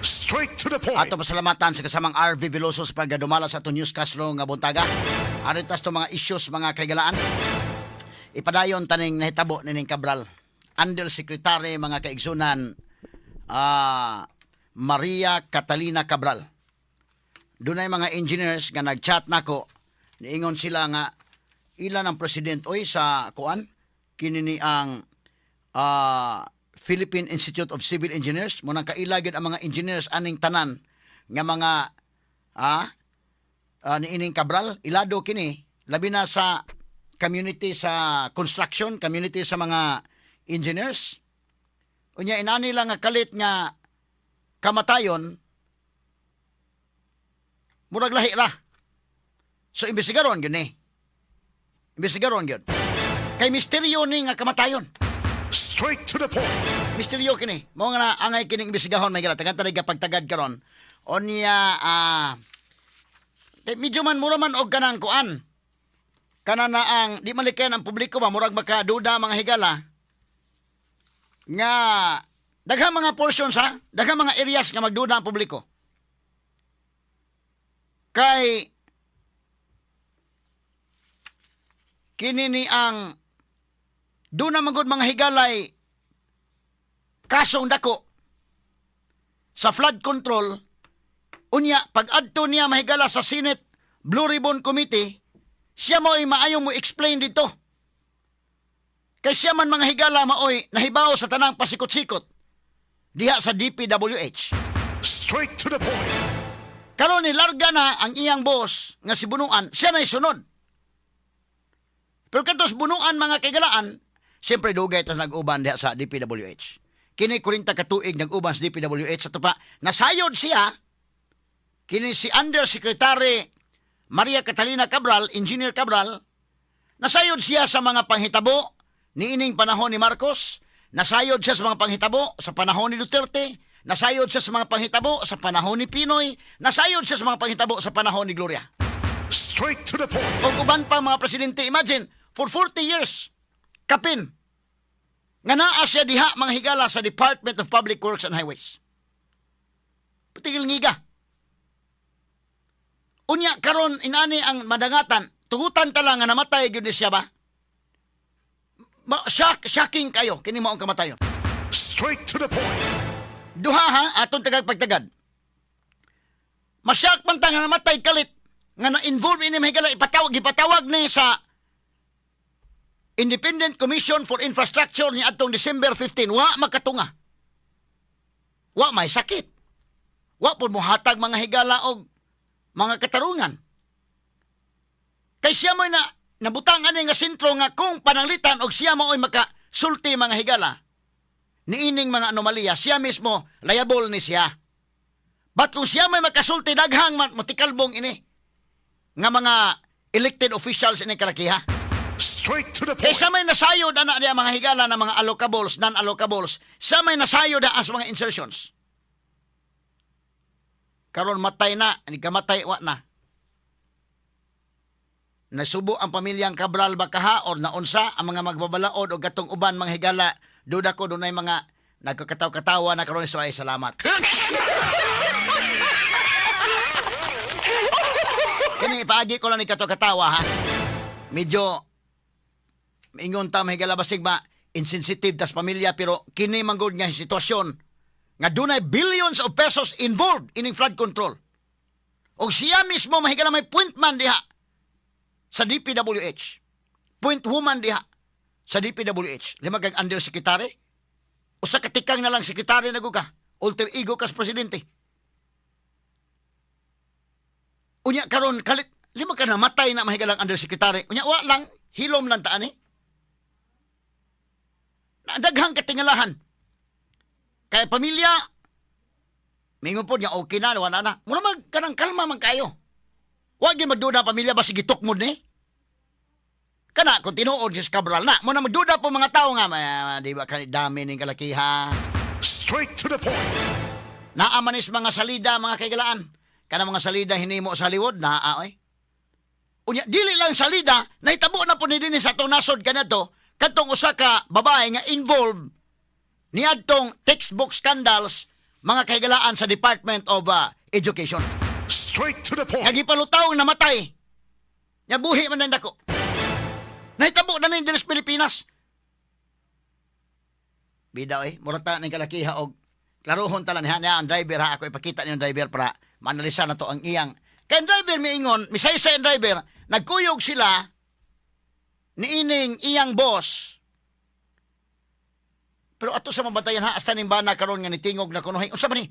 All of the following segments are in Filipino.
Straight to the point. Ato pasalamatan sa kasamang RV Veloso sa pagdumala sa itong newscast nga buntaga. Aritas to mga issues, mga kaigalaan. Ipadayon taning nahitabo nining Cabral. Undersecretary mga kaigsunan Maria Catalina Cabral. Dunay mga engineers nga nagchat nako. Niingon sila nga ilan ang president oy sa kuan kini ni ang Philippine Institute of Civil Engineers mo nang kailagid ang mga engineers aning tanan nga mga niining Cabral ilado kini labi na sa community sa construction, community sa mga engineers. Unya inani lang nga kalit nga kamatayon murag lahi ra. So imbestigaron gyud ni. Imbestigaron gyud. Kay misteryo ni nga kamatayon. Straight to the point. Misteryo kini. Mao nga na angay kining imbestigahon may gala tagan tanig pagtagad karon. Onya medyo man mura man og kanang kuan. Kana na ang di maliken ang publiko ba murag makaduda mga higala nga daghang mga portions daghang mga areas nga magduda ang publiko. Kay kini ni ang doon na magod mga higalay kasong dako sa flood control. Unya, pag adto niya mahigala sa Senate Blue Ribbon Committee, siya mo'y maayo mo explain dito. Kay siya man mga higala maoy nahibaw sa tanang pasikot-sikot diha sa DPWH. Straight to the point. Karon ni larga na ang iyang boss nga si Bunuan, siya na isunod. Pero katos Bunuan mga kaigalaan, siyempre dugay tas nag-uban diha sa DPWH. Kini 40 ka tuig nag-uban sa DPWH sa tupa. Nasayod siya kini si Undersecretary Maria Catalina Cabral, Engineer Cabral. Nasayod siya sa mga panghitabo ni ining panahon ni Marcos. Nasayod siya sa mga panghitabo sa panahon ni Duterte. Nasayod siya sa mga panghitabo sa panahon ni Pinoy. Nasayod siya sa mga panghitabo sa panahon ni Gloria. Straight to the point. O uban pa mga presidente, imagine, for 40 years, kapin, nga naa siya diha mga higala sa Department of Public Works and Highways. Patigil ngiga. Unya karon inani ang madangatan, tugutan ta lang nga namatay gyud siya ba? Shocking kayo kini mao ang kamatayon. Straight to the point. Duha atong tagag pagtagad. Masyak man ta nga namatay kalit nga na-involve ini mahigala ipatawag ni sa Independent Commission for Infrastructure ni atong December 15 wa makatunga. Wa may sakit. Wa pud mohatag mga higala og mga katarungan. Kay siya mo'y nabutang ani nga sentro nga kung pananglitan og siya mo'y makasulti mga higala niining mga anomalya, siya mismo liable ni siya. But kung siya may makasulti daghang matikalbong ini nga mga elected officials ini kalakiha. Straight to the Kaya point. siya may nasayod ana diya mga higala na mga allocables, non-allocables. Siya may nasayod as mga insertions. Karon matay na, hindi ka matay, wa na. Nasubo ang pamilyang Cabral bakaha or naunsa ang mga magbabalaod o gatong uban mga higala. Duda ko dunay mga nagkakataw-katawa na karon so ay salamat. Kini paagi ko lang ni katawa ha. Medyo ingon ta mahigala basig ba insensitive tas pamilya pero kini manggod nga sitwasyon nga dunay billions of pesos involved in flood control. Og siya mismo mahigala may point man diha sa DPWH. Point woman diha sa DPWH. Lima kag undersecretary. Usa ka tikang na lang sekretary na ka. Alter ego kas presidente. Unya karon kalit lima ka na matay na mahigalang undersecretary. Unya wa lang hilom lang taan eh. Daghang katingalahan. Kaya pamilya, mingon po niya, okay na, wala na. Muna kanang kalma man kayo. Huwag yung magduda pamilya ba sige tukmod ni? Kana, kung tinuod si Cabral na, muna magduda po mga tao nga, di ba dami ng kalakiha. Straight to the point. Naamanis mga salida, mga kaigalaan. Kana mga salida hinimo sa Hollywood, naaoy. Unya, dili lang salida, nahitabo na po ni din sa itong nasod ka na to, katong usa ka babae nga involved niadtong textbook scandals mga kahigalaan sa Department of Education. Straight to the point. Nga gipalutaw nga namatay. Nga buhi man nang dako. Nahitabo na ning sa Pilipinas. Bida murata ning kalakiha og klarohon talan niya ang driver ha, ako ipakita niyo ang driver para maanalisa na to ang iyang. Kay ang driver miingon, misay-say ang driver, nagkuyog sila niining iyang boss. Pero ato sa mabantayan ha, hasta ning bana karon nga nitingog na kuno. Unsa man ni?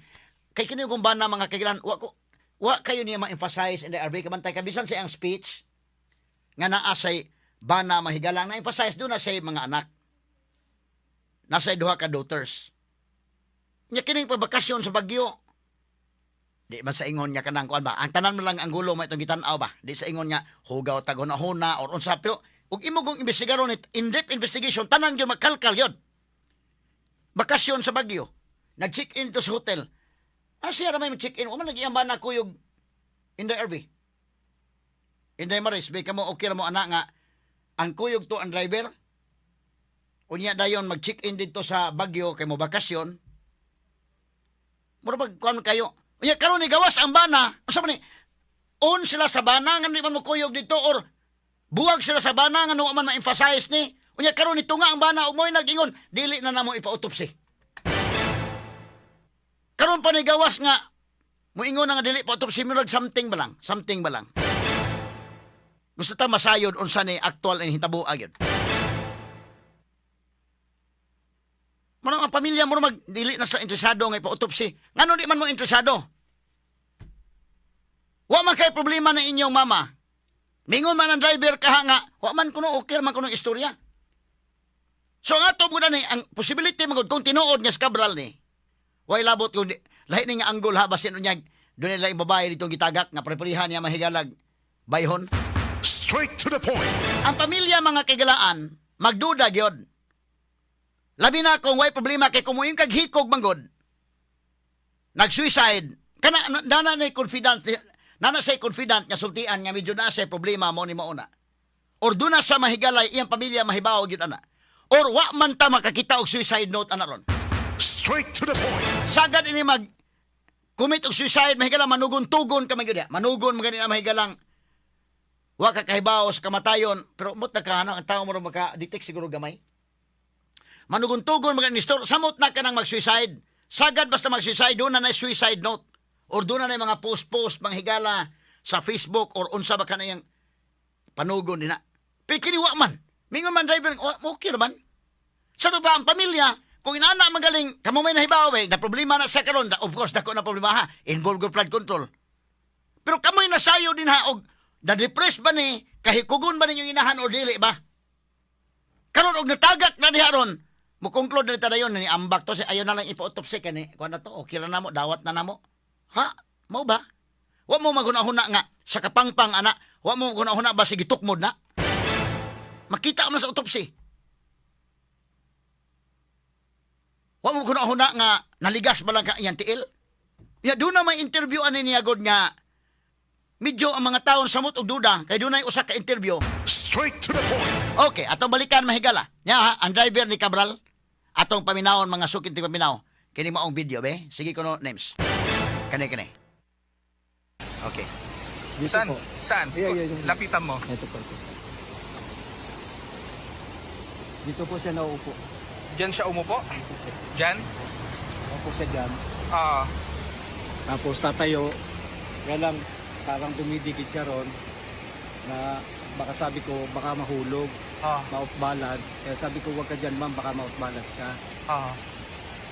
Kay kini kung bana mga kailan, wa kayo niya ma-emphasize in the RB kabantay kabisan sa iyang speech nga naa say bana mahigalang na emphasize do na say mga anak. Nasa duha ka daughters. Nya kining pabakasyon sa Bagyo. Di ba sa ingon niya kanang kuan ba? Ang tanan mo lang ang gulo may itong gitan-aw ba? Di sa ingon niya hugaw tagon huna or unsa pero ug imo kung investigaron in-depth investigation tanan gyud makalkal yun. Bakasyon sa Bagyo. Nag-check-in to sa hotel. Siya ramay mag-check-in. O man lagi ang bana kuyog in the RV. Inday Maris, bay ka mo okay ra mo anak nga ang kuyog to ang driver. Unya dayon mag-check-in dito sa Bagyo kay mo bakasyon. Mura kuan kayo. Unya karon ni gawas ang bana. Unsa man ni? On sila sa bana nga di man mo kuyog dito or buwag sila sa bana nga no man ma-emphasize ni. Unya karon ni tunga ang bana ug mo'y nag-ingon dili na namo ipa-autopsy. Karon pa ni gawas nga moingon nga dili pa-autopsy murag something ba lang. Gusto ta masayod unsa ni actual and hitabo agad. Manang ang pamilya mo mag dili na sa interesado nga ipa-autopsy. Ngano di man mo interesado? Wa man kay problema na inyong mama. Mingon man ang driver kaha nga, wa man kuno okay man kuno istorya. So nga to muna ni ang possibility magud kung tinuod nga sa Cabral ni. Way labot kung lahi ni nga anggol ha basin unya dunay laing babae dito gitagak nga preparihan niya mahigalag bayhon. Straight to the point. Ang pamilya mga kagalaan magduda gyud. Labi na kung way problema kay kumuing kag hikog manggod. Nag-suicide. Kana nana na confident nga sultian nga medyo na sa problema mo ni mauna. Or doon na sa mahigalay iyang pamilya mahibaw gyud ana. Or wa man ta makakita og suicide note ana ron. Straight to the point. Sagad ini mag commit og suicide mahigalang manugon-tugon ka magyud. Manugon magani na mahigalang wa ka kahibaw sa kamatayon pero mot na ka ang tao mo ron maka-detect siguro gamay. Manugon-tugon magani store samot na ka nang mag-suicide. Sagad basta mag-suicide doon na suicide note. Or doon na mga post-post manghigala sa Facebook or unsa ba kanayang panugon nina. Pero kini wa man. Mingon man driver, okay naman. Sa to ba ang pamilya, kung inana magaling, kamo may nahibaw na problema na sa karon, of course, dako na problema ha, involve go flood control. Pero kamoy nasayo din ha, og na-depress ba ni, kahikugon ba ninyong inahan o dili ba? Karon og natagak na diha ron, mukongklod na tada yun, ni ambak to, ayaw na lang ipa-autopsy ka ni, kung na to, okay lang na mo, dawat na mo. Ha? Mau ba? Wa mo magunahuna nga, sa kapangpang anak, wa mo magunahuna ba sige tukmod na? Makita mo sa autopsy. Wa mo kuno huna nga naligas ba lang ka iyang tiil? Ya doon na may interview ani niya god nga medyo ang mga taon samot og duda kay dunay usa ka interview. Straight to the point. Okay, atong balikan mahigala. Nya ha, ang driver ni Cabral atong paminawon mga sukit ti paminaw. Kini maong video be. Sige kuno names. Kani. Okay. Dito Saan? po. Saan? Yung- Lapitan mo. Ito po. Dito po siya nauupo. Diyan siya umupo? Diyan? Opo siya dyan. Ah, Tapos tatayo. Kaya lang, parang dumidikit siya ron. Na baka sabi ko, baka mahulog. Ma-off balance. Kaya sabi ko, huwag ka dyan ma'am, baka ma-off balance ka.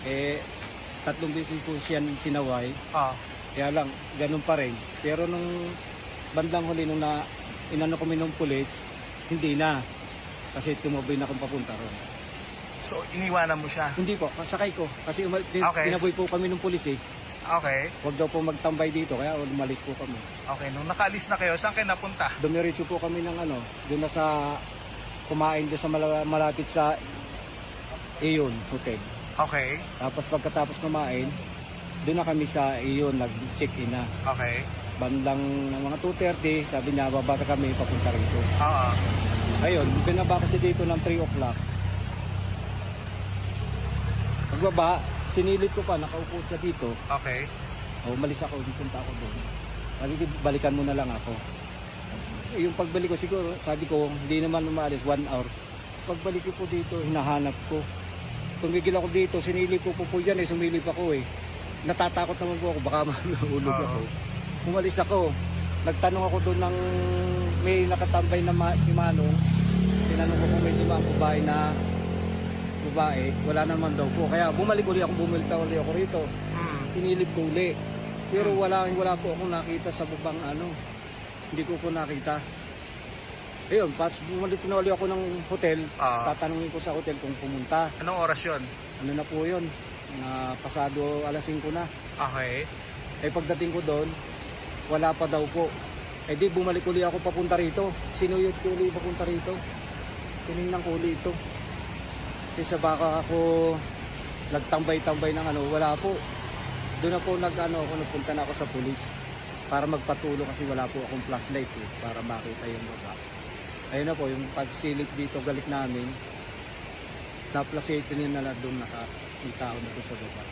Eh, 3 beses po siya sinaway. Kaya lang, ganun pa rin. Pero nung bandang huli, nung inano kami ng pulis, hindi na. Kasi tumaboy na akong papunta ron. so iniwanan mo siya. Hindi po, sakay ko. Kasi Okay. tinaboy po kami ng pulis eh. Okay. Huwag daw po magtambay dito, kaya umalis po kami. Okay, nung nakaalis na kayo, saan kayo napunta? Dumiretso po kami ng doon na sa kumain doon sa malapit sa Iyon Hotel. Okay. Tapos pagkatapos kumain, doon na kami sa Iyon, nag-check-in na. Okay. Bandang mga 2:30, sabi niya, babata kami papunta rito. Oo. Ayun, binaba kasi dito ng 3 o'clock. Pagbaba, Sinilip ko pa, nakaupo siya dito. Okay. Umalis ako, punta ako doon. Sabi ko, balikan mo na lang ako. Yung pagbalik ko siguro, sabi ko, hindi naman umalis, 1 hour. Pagbalik ko po dito, hinahanap ko. Tumigil ako dito, sinilip ko po yan sumilip ako Natatakot naman po ako, baka mahulog ako. Umalis ako, nagtanong ako doon ng may nakatambay na si Manong. Tinanong ko kung may dumang babae, wala naman daw po. Kaya bumalik uli ako rito. Sinilip ko uli. Pero wala po akong nakita sa babang hindi ko nakita. Ayun, bumalik na uli ako ng hotel. Tatanungin ko sa hotel kung pumunta. Anong oras yun? Ano na po yun? Pasado alas 5 na. Okay. Pagdating ko doon, wala pa daw po. Di bumalik uli ako papunta rito. Sinuyot ko uli papunta rito. Tinignan ko uli ito. Kasi sa baka ako nagtambay-tambay ng wala po. Doon na po nagpunta na ako sa pulis para magpatulong kasi wala po akong flashlight para makita yung baba. Ayun na po, yung pagsilip dito galit namin, na-flashlight niya na doon may tao na doon sa baba.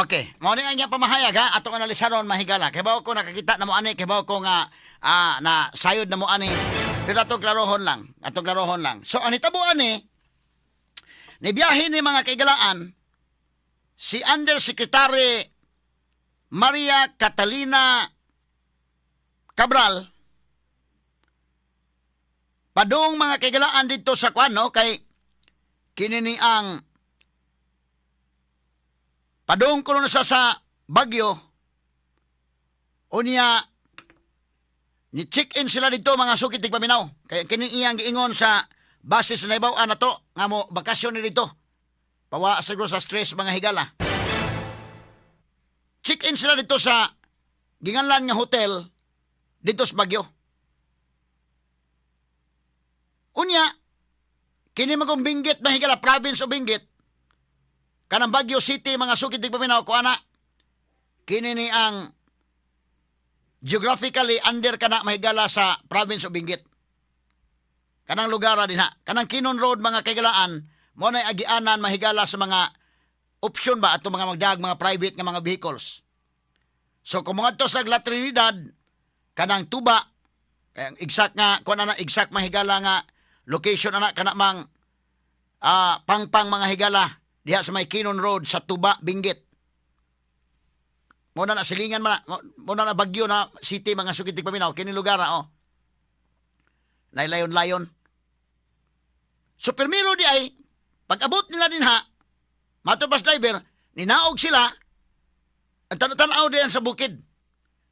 Okay, mao ni ang pamahayag ha, atong analisaron mahigala. Kay bawo ko nakakita na mo ani, kay bawo ko nga na sayod na mo ani. Pero atong klarohon lang. So ang hitabo ani, nibiyahe ni mga kaigalaan si Undersecretary Maria Catalina Cabral padung mga kaigalaan dito sa kwano kay kinini ang padung kuno na sa Bagyo unya ni check-in sila dito mga sukit tig paminaw kay kini iyang giingon sa base sa naibaw-an nato nga mo bakasyon ni dito pawa siguro sa stress mga higala. Check-in sila dito sa ginganlan nga hotel dito sa Bagyo. Unya, kini magong Benguet mga higala, province of Benguet, kanang Baguio City, mga sukit tig paminaw ko ana, kini ni ang geographically under kana mahigala sa province of Benguet. Kanang lugar din ha, kanang Kinon Road mga kaigalaan, mo na agianan mahigala sa mga option ba ato mga magdag mga private nga mga vehicles. So kung mga to sa La Trinidad kanang Tuba kay exact nga kun ana exact mahigala nga location ana kana mang pangpang mga higala diha sa may Kinon Road sa Tuba, Benguet. Mo na silingan mo na Bagyo na city mga sukitig paminaw kini lugar Nailayon-layon. So permiro di ay pag-abot nila din ha, matubas driver, ninaog sila, ang tanaw diyan sa bukid.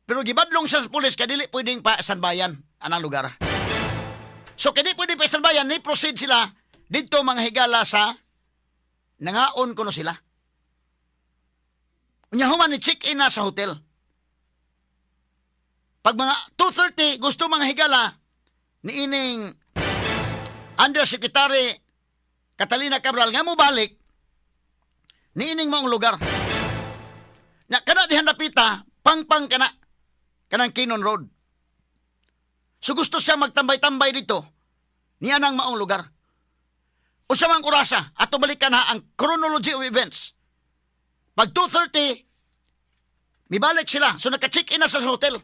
Pero gibadlong sa pulis, kadili pwedeng pa standbayan anang lugar. So kadili pwedeng pa standbayan, ni-proceed sila dito mga higala sa nangaon kuno sila. Unyahuman ni check-in na sa hotel. Pag mga 2:30, gusto mga higala ni ining Undersecretary Catalina Cabral nga mo balik niining maong lugar. Na kana dihan napita, pangpang kanang Kinon Road. So gusto siya magtambay-tambay dito niya nang maong lugar. Usa mang orasa ato balikan ha ang chronology of events. Pag 2:30 mibalik sila. So naka-check-in na sa hotel.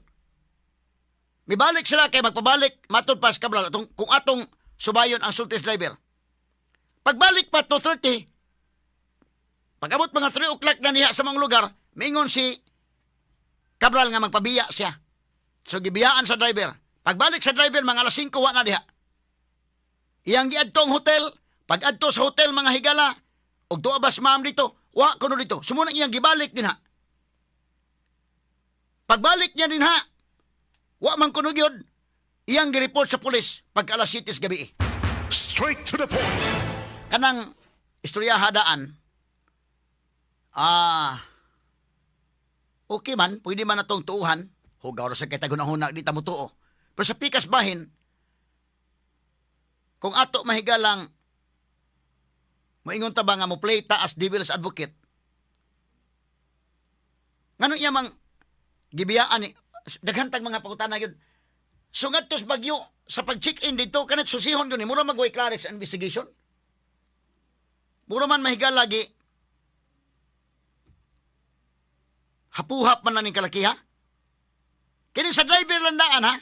Mibalik sila kay magpabalik matod pas Cabral kung atong subayon ang sultis driver. Pagbalik pa 2:30, pag-abot mga 3 o'clock na niya sa mga lugar, mingon si Cabral nga magpabiya siya. So gibiyaan sa driver. Pagbalik sa driver, mga alas 5 wa na diha. Iyang giadto ang hotel, pag-adto sa hotel mga higala, og tuabas ma'am dito, wa kuno dito. Sumunang iyang gibalik din ha. Pagbalik niya din ha, wa man kuno gyud, iyang gireport sa pulis pag alas 7 gabi. Straight to the point. Kanang istorya hadaan, okay man, pwede man natong tuuhan, hugaw ra sa kitagunahuna, di ta mo tuo. Pero sa pikas bahin, kung ato mahigalang, moingon ta ba nga mo play ta as devil's advocate, ngano iya mang gibiyaan ni, daghantag mga pangutana yun. So ngadto sa Bagyo, sa pag-check-in dito, kanat susihon yun, mura mag-way clarix investigation. Mura man mahigala lagi, hapuhap man lang ning kalaki ha. Kini sa driver lang daan ha.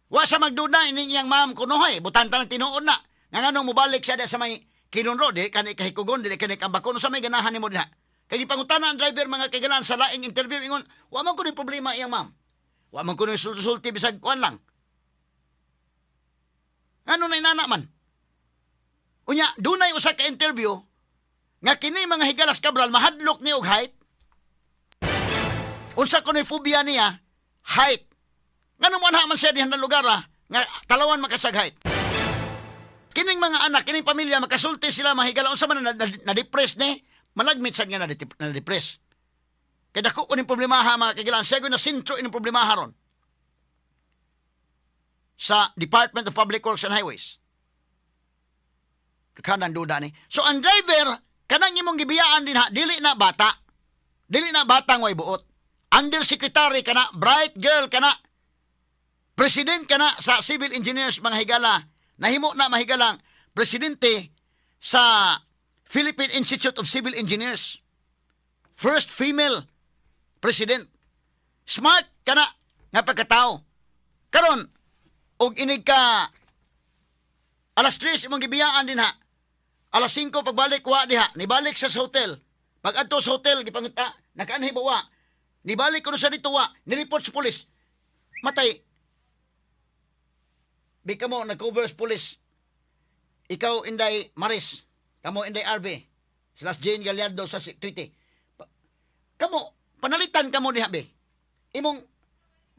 Wa sa magduna ini iyang ma'am kunohay, butanta ng tinuod na. Nga nganong mobalik siya sa may kinunro, di kani kahikugon, di kani kambakon sa may ganahan nimo diha. Kay gipangutana ang driver mga kagalan sa laing interview ingon, wa man ko ni problema iyang ma'am. Wa man ko ni sulti bisag kuan lang. Ano na inana man? Unya, dunay usa ka interview nga kini mga higalas kabral mahadlok ni og height. Unsa ko ni phobia niya? Height. Nganong man man siya dihan na lugar nga talawan makasag height. Kining mga anak, kining pamilya makasulti sila mahigala unsa man na-depress ni, malagmit sad nga na-depress. Kay dako ko ning problema ha mga kagilan, siya na sentro ining problema haron sa Department of Public Works and Highways. Kanang duda ni. So ang driver kanang imong gibiyaan din ha, dili na bata. Dili na batang way buot. Undersecretary kana, bright girl kana. President kana sa Civil Engineers mga higala. Nahimo na mahigalang presidente sa Philippine Institute of Civil Engineers. First female president. Smart kana nga pagkatao. Karon og inig ka alas 3 imong gibiyaan din ha. Alas 5 pagbalik wa diha, nibalik sa hotel. Pag adto sa hotel gipanguta, nakaanhi ba wa? Nibalik ko sa dito wa, nilipot sa pulis. Matay. Di ka mo nag-cover sa pulis. Ikaw Inday Maris, kamo Inday RV, sila Jane Gallardo sa Tweety. Kamo panalitan kamo diha be. Imong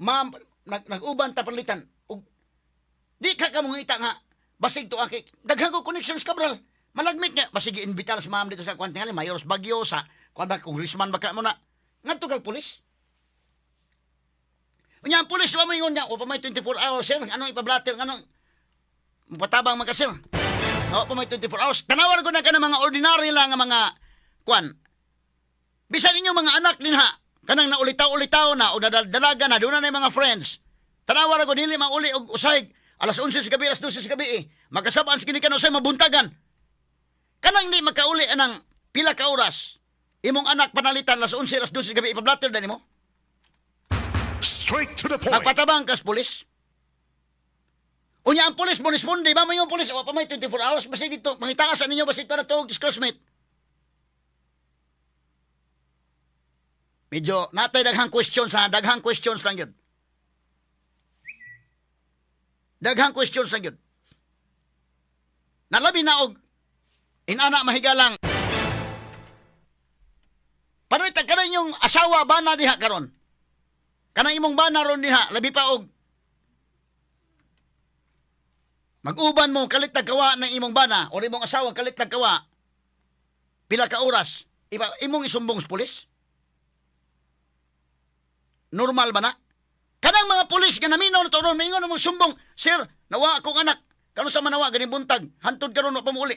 ma'am nag-uban ta panalitan. Og di ka kamo ngita nga basig to aki. Daghang ko connections kabral. Malagmit nga basig iinbitar sa ma'am dito sa kwan tingali Mayor Bagyo sa kwan ba congressman baka mo na ngadto kag pulis. Unya ang pulis wa mo ingon niya, o pa may 24 hours sir, anong ipablatter, anong patabang mga sir. O pa may 24 hours. Tanawan ko na ka ng mga ordinary lang nga mga kwan. Bisan ninyo mga anak din ha, kanang naulitaw-ulitaw na o dalaga na, doon na yung mga friends. Tanawan ko dili mauli og usay alas 11 sa gabi, alas 12 sa gabi Magkasabaan sa kini ka usay mabuntagan. Kanang di makauli anang pila ka oras. Imong anak panalitan alas 11 alas 12 sa gabi ipablatter dan nimo. Straight to the point. Nagpatabang kas pulis. Unya ang pulis mo responde, ba mo yung pulis, o pa may 24 hours, basta dito, mangitaasan ninyo, basta ito na to, classmate. Medyo, natay daghang questions ha, daghang questions lang yun. Daghang questions lang yun. Nalabi na og, inana mahigalang, panalitag ka na yung asawa ba na diha karon? Kanang imong bana ron diha, labi pa og mag-uban mo kalit nagkawa ng imong bana o imong asawa kalit nagkawa pila ka oras, imong isumbong sa pulis? Normal ba na? Kanang mga pulis nga naminaw na to ron, maingon mong sumbong, sir, nawa akong anak, kano sa manawa, ganing buntag, hantod karon wa pa mo uli.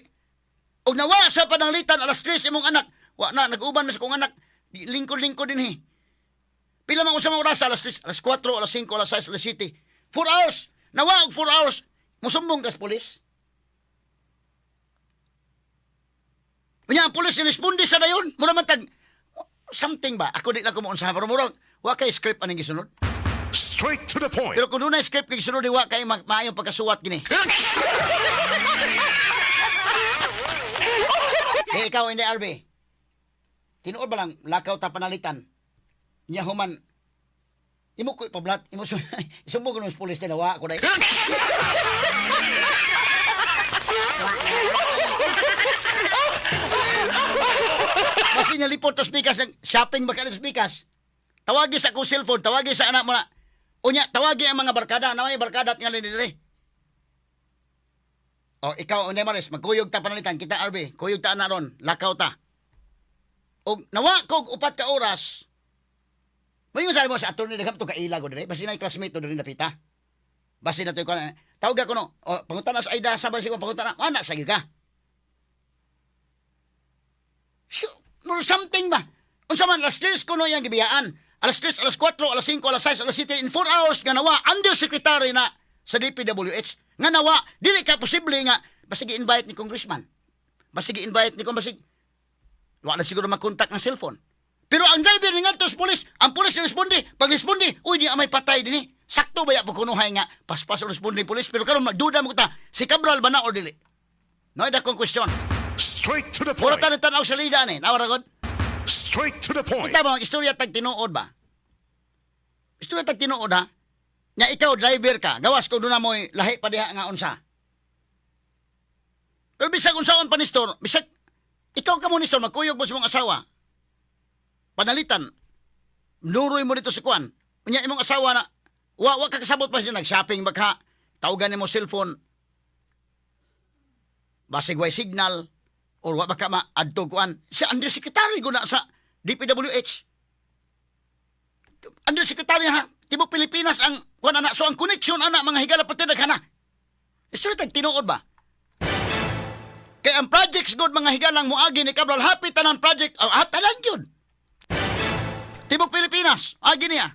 Og nawa sa pananglitan, alas 3 imong anak, wa na, nag-uban na sa kong anak, lingkod-lingkod din Pila man sa mga oras, alas 3, alas 4, alas 5, alas 6, alas 7. 4 hours! Nawa og 4 hours! Musumbong kas pulis. Unya ang pulis niresponde sa dayon. Mura man tag something ba? Ako di lang kumuunsahan. Pero mura, wa kay script aning gisunod. Straight to the point. Pero kung doon na script kay gisunod, wa kay maayong pagkasuwat gini. Eh, ikaw, hindi, Albi. Tinuod ba lang, lakaw ta panalitan. Nya human, imo ko ipablat, imo isumbong ko ng pulis na nawa ko dahil. Basi niya lipot sa speakers, shopping ba ka ng speakers? Tawagi sa akong cellphone, tawagi sa anak mo na. Unya, tawagi ang mga barkada, naman yung barkada at nga liniliri. O, ikaw, Unay Maris, magkuyog ta panalitan, kita Albi, kuyog ta na ron, lakaw ta. O, nawa ko upat ka oras, may yung sabi mo sa attorney nagham to kaila ko dire, basi na classmate to dire napita. Basi na to ko tawag ako no, o pangunta na sa Aida sa basi ko pangunta na, ana sa ka. Sure, more something ba? Unsa man alas 3 ko no yang gibiyaan. Alas 3, alas 4, alas 5, alas 6, alas 7 in 4 hours nga nawa undersecretary na sa DPWH. Nga nawa dili ka posible nga basi gi-invite ni congressman. Basi gi-invite ni basi wa na siguro mag-contact ng cellphone. Pero ang driver ni ngadto sa pulis, ang pulis responde, pag responde, uy di amay patay dinhi. Sakto ba ya pagkunuhay nga paspas responde pulis pero karon magduda mo ta si Cabral ba na or dili? No ida kong question. Straight to the Puro point. tanaw sa lida ni. Nawara gud. Straight to the point. Kita ba ang istorya tag tinuod ba? Istorya tag tinuod ha? Nga ikaw driver ka, gawas ko doon na mo'y lahi pa diha nga unsa. Pero bisag unsaon pa ni store, bisag ikaw ka mo ni store, magkuyog mo sa mong asawa. Panalitan, nuroy mo dito sa kwan. Unya imong asawa na, wa ka kasabot pa siya, nag-shopping baka, tawagan mo cellphone, basig way signal, or wa baka ma-adto kuan. Si undersecretary ko na sa DPWH. Undersecretary ha, Tibok Pilipinas ang kuan ana, so ang connection ana mga higala pati daghana. Isto tag tinuod ba? Kay ang projects good mga higalang moagi ni Cabral happy tanan project tanan gyud. Tibok Pilipinas agi niya.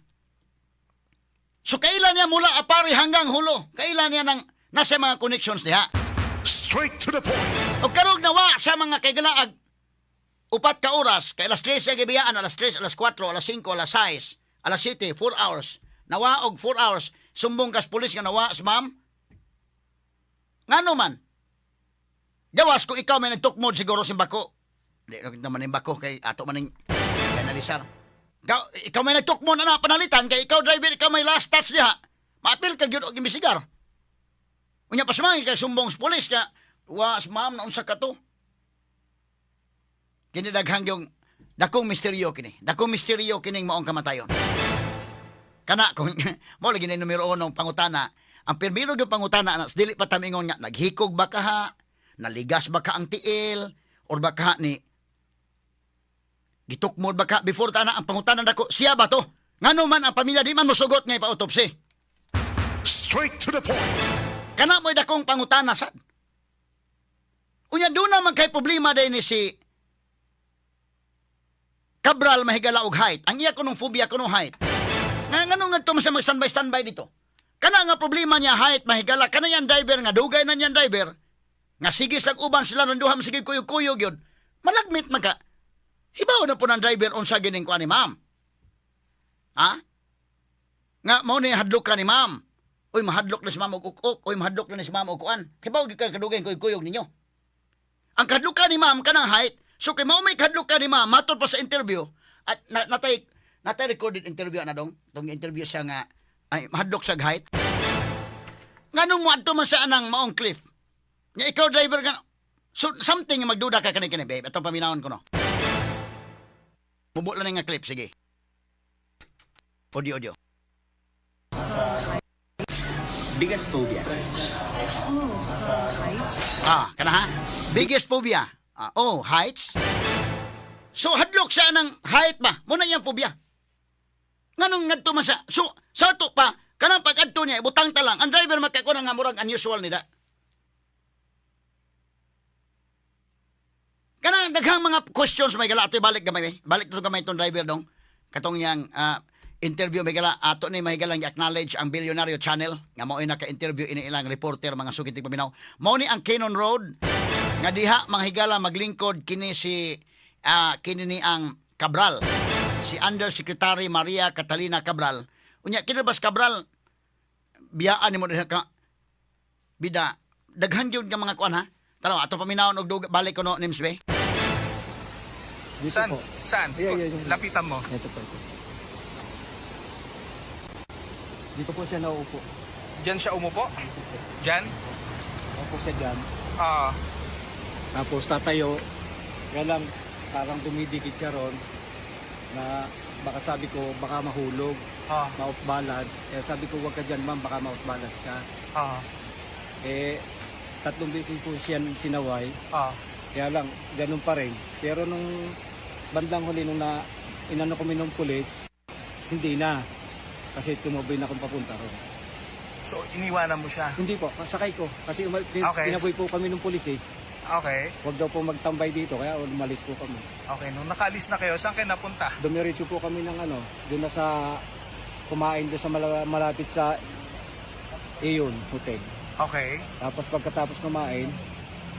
So kailan niya mula apari hanggang hulo? Kailan niya nang nasa mga connections diha? Straight to the point. O karog nawa sa mga kaigalaag upat ka oras kay alas 3 sa gibiyaan, alas 3, alas 4, alas 5, alas 6, alas 7, 4 hours. Nawa og 4 hours sumbong kas pulis nga nawa sa ma'am. Ngano man? Gawas ko ikaw may nagtukmod siguro si Bako. Di naman yung Bako kay ato man yung kanalisar. Ikaw may nagtukmod na panalitan kay ikaw driver, ikaw may last touch diha. Maapil ka gyud og imbisigar. Unya pasmay kay sumbong sa pulis ka was ma'am na unsa ka to. Kini daghang yung dakong misteryo kini. Dakong misteryo kining maong kamatayon. Kana kung mo lagi na numero 1 ng pangutana, ang pirmiro gyud pangutana anas dili pa tamingon nga naghikog ba ka ha, naligas ba ka ang tiil or baka ni gitukmod ba ka before ta na ang pangutana nako siya ba to? Ngano man ang pamilya di man mosugot nga ipa-autopsy. Straight to the point. Kana mo'y dakong pangutana sad. Unya doon naman kay problema din ni si Cabral mahigala og height. Ang iya kunong phobia kunong height. Ngano nga to sa mga standby dito. Kana nga problema niya height mahigala kana yan driver nga dugay na yan driver. Nga sigis lang uban sila nanduham sige kuyog-kuyog yun. Malagmit maka. Hibaw na po ng driver unsa gining kuan ni ma'am. Ha? Nga mao ni hadlok ka ni ma'am. Uy mahadlok na si ma'am og ukok, uy mahadlok na si ma'am og kuan. Hibaw gid ka kadugay kuyog ninyo. Ang kadlok ka ni ma'am kanang height. So kay mao may kadlok ka ni ma'am matod pa sa interview at natay recorded interview na dong. Tong interview siya nga ay mahadlok sa height. Nganong mo adto man sa anang maong cliff? Nga ikaw driver ka, so something nga magduda ka kani babe. Atong paminawon ko no. Mubo lang nga clip, sige. Audio. Biggest phobia. Heights. Kana ha? Biggest phobia. Heights. So hadlok siya ng height ba? Muna yung phobia. Nganong ngadto man sa, so sa to pa, kanang pag-adto niya, butang ta lang. Ang driver magkakuna nga murag unusual nida. Kanang daghang mga questions may gala ato balik gamay. Balik to gamay tong driver dong. Katong yang interview may gala ato ni may galang acknowledge ang Billionario Channel nga mao naka-interview ini ilang reporter mga sukitig paminaw. Mao ni ang Cannon Road nga diha mga higala maglingkod kini si kini ni ang Cabral. Si Undersecretary Maria Catalina Cabral. Unya kinabas Cabral biyaan nimo diha ka bida daghan gyud nga mga kuan ha. Tanaw ato paminawon og balik ko no Nims Bay. Dito Saan? po. Saan? Yeah. Lapitan mo. Ito po. Dito po siya nauupo. Diyan siya umupo? Diyan? Nauupo siya dyan. Tapos tatayo. Kaya lang, parang dumidikit siya ron na baka sabi ko, baka mahulog, ma-off balance. Kaya sabi ko, wag ka dyan ma'am, baka ma-off balance ka. Eh, 3 beses po siya sinaway. Kaya lang, ganun pa rin. Pero nung bandang huli nung inano kami ng pulis, hindi na. Kasi tumabay na akong papunta ron. So, iniwanan mo siya? Hindi po, sakay ko. Kasi Okay. tinaboy po kami ng pulis eh. Okay. Huwag daw po magtambay dito, kaya umalis po kami. Okay, nung nakaalis na kayo, saan kayo napunta? Dumiretso po kami ng doon na sa kumain doon sa malapit sa Iyon Hotel. Okay. Tapos pagkatapos kumain,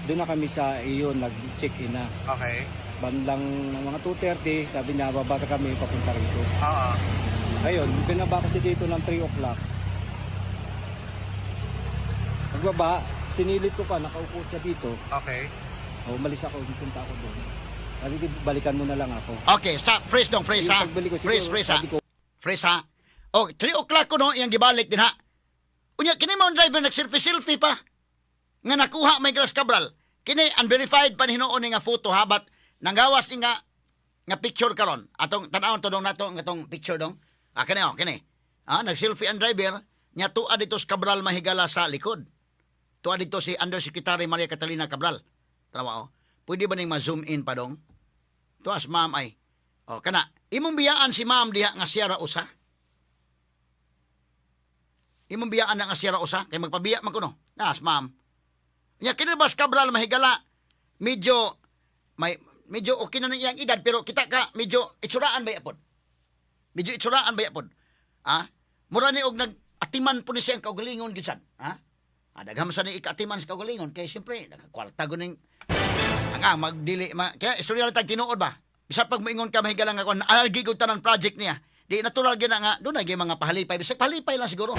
doon na kami sa Iyon, nag-check-in na. Okay. Bandang mga 2:30, sabi niya, baba na kami, papunta rito. Oo. Ayun, binaba kasi dito ng 3 o'clock. Pagbaba, sinilip ko pa, nakaupo siya dito. Okay. Umalis ako, punta ako doon. Sabi ko, balikan mo na lang ako. Okay, stop. Freeze dong, freeze ha. Yung pagbalik ko, Freeze, siguro, freeze ha. sabi ko, Freeze ha. O, 3 o'clock ko no, iyang gibalik din ha. Unya, kini mo ang driver nag-selfie-selfie pa. Nga nakuha may Glass Cabral. Kini, unverified pa hinuon ni nga photo ha, but nanggawas ni nga picture karon. Atong tanawon to dong nato, nga tong picture dong. Kini o, kini. Nag-selfie ang driver, niya tuwa dito sa Cabral mahigala sa likod. Tuwa dito si Undersecretary Maria Catalina Cabral. Tanawa o. Pwede ba ning ma-zoom in pa dong? Tuwas, ma'am ay. O, kana. Imong biyaan si ma'am diha nga siya ra usa. Imong biyaan na nga siya ra usa. Kay magpabiya man kuno. Nas, ma'am. Nya kini ba sa Cabral mahigala? Medyo okay na iyang edad pero kita ka medyo itsuraan ba yapon? Medyo itsuraan ba yapon? Mura ni og nag-atiman po ni siya ang kaugalingon gid sad. Dagham sa ni ika-atiman sa kaugalingon kay siyempre nakakwarta guning magdili kaya istorya lang tag tinuod ba? Bisa pag moingon ka mahigala nga kon algi gud tanan project niya. Di natural gyud nga doon na gyud mga pahalipay. Bisag pahalipay lang siguro.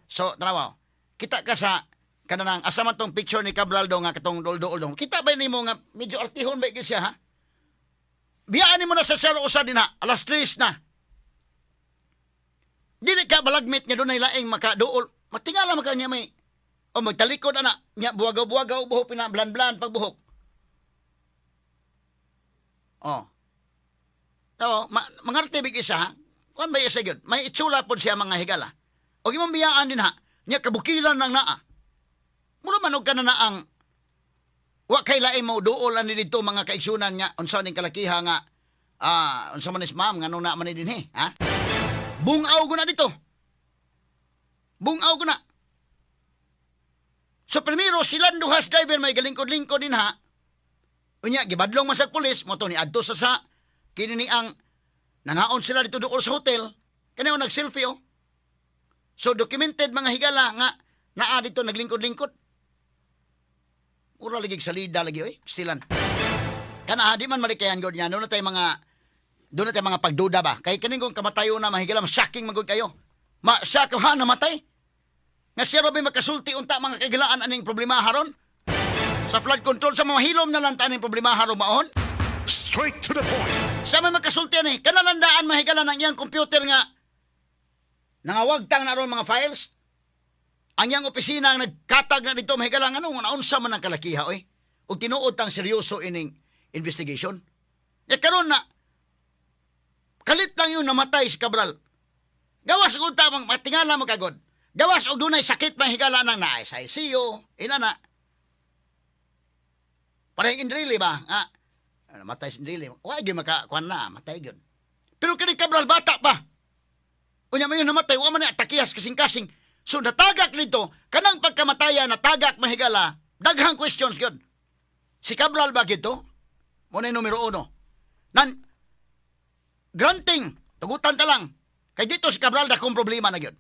So tanaw. Kita ka sa kanang asa man tong picture ni Cabral do nga katong doldo-oldo. Kita ba nimo nga medyo artihon ba gyud siya ha? Biyaan nimo na sa sero usa din ha. Alas 3 na. Dili ka balagmit nga doon ay laing makaduol. Matingala man kanya may o magtalikod ana nya buwagaw-buwagaw buhok pina blan-blan pagbuhok. Mangarte big isa ha. Kuan ba isa gyud? May itsura pod siya mga higala. Og imong biyaan din ha. Nya kabukilan ng naa. Mura man og kana na ang wa kay lain mo duol ani dito mga kaigsunan nya unsa ning kalakiha nga unsa man is ma'am ngano na man ni dinhi ha. Bungaw ko na dito. Bungaw ko na. So primero silang duhas driver may galingkod-lingkod din ha. Unya gibadlong man sa pulis mo to ni adto sa kini ni ang nangaon sila dito duol sa hotel. Kani nag-selfie oh. So documented mga higala nga naa dito naglingkod-lingkod. Ura lagi salida lagi oy, stilan. Kana di man malikayan gud niya. Doon na tayo mga pagduda ba? Kay kaning kung kamatayo na mahigala shocking magud kayo. Ma-shock ha namatay. Nga siya ro makasulti unta mga kagilaan aning problema haron. Sa flood control sa mga hilom na lang taning problema haron maon. Straight to the point. Sa may makasulti ni kanalandaan mahigala ng iyang computer nga nangawagtang na ron mga files. Ang iyang opisina ang nagkatag na dito mahigala nga nung naunsa man ang kalakiha oy. Ug tinuod tang seryoso ining investigation. Ya karon na kalit lang yung namatay si Cabral. Gawas og unta mang matingala mo kagod. Gawas og dunay sakit mahigala nang naay sa ICU, inana. Parang indrili ba? Namatay si indrili. Wa gyud makakuan na, matay gyud. Pero kini Cabral bata pa. Unya mayon namatay wa man ni atakiyas kasing-kasing. So natagak nito kanang pagkamataya natagak mahigala, daghang questions gyud. Si Cabral ba gito? Mo na numero 1. Granting, tugutan ta lang. Kay dito si Cabral dakong problema na gyud.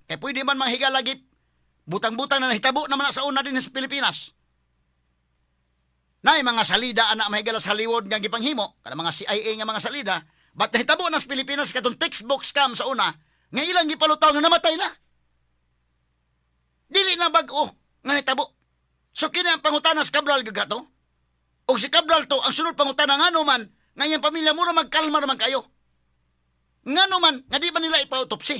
Kay pwede man manghiga lagi butang-butang na nahitabo naman na sa una din sa Pilipinas. Nay mga salida anak mahigala sa Hollywood nga gipanghimo, kana mga CIA nga mga salida, but nahitabo na sa Pilipinas katong textbook scam sa una, nga ilang gipalutaw nga namatay na. Dili na bag-o nga nahitabo. So kini ang pangutana sa Cabral gagato. O si Cabral to ang sunod pangutana ngano man nga iyang pamilya mura magkalma naman kayo. Ngano man nga di ba nila ipa-autopsy?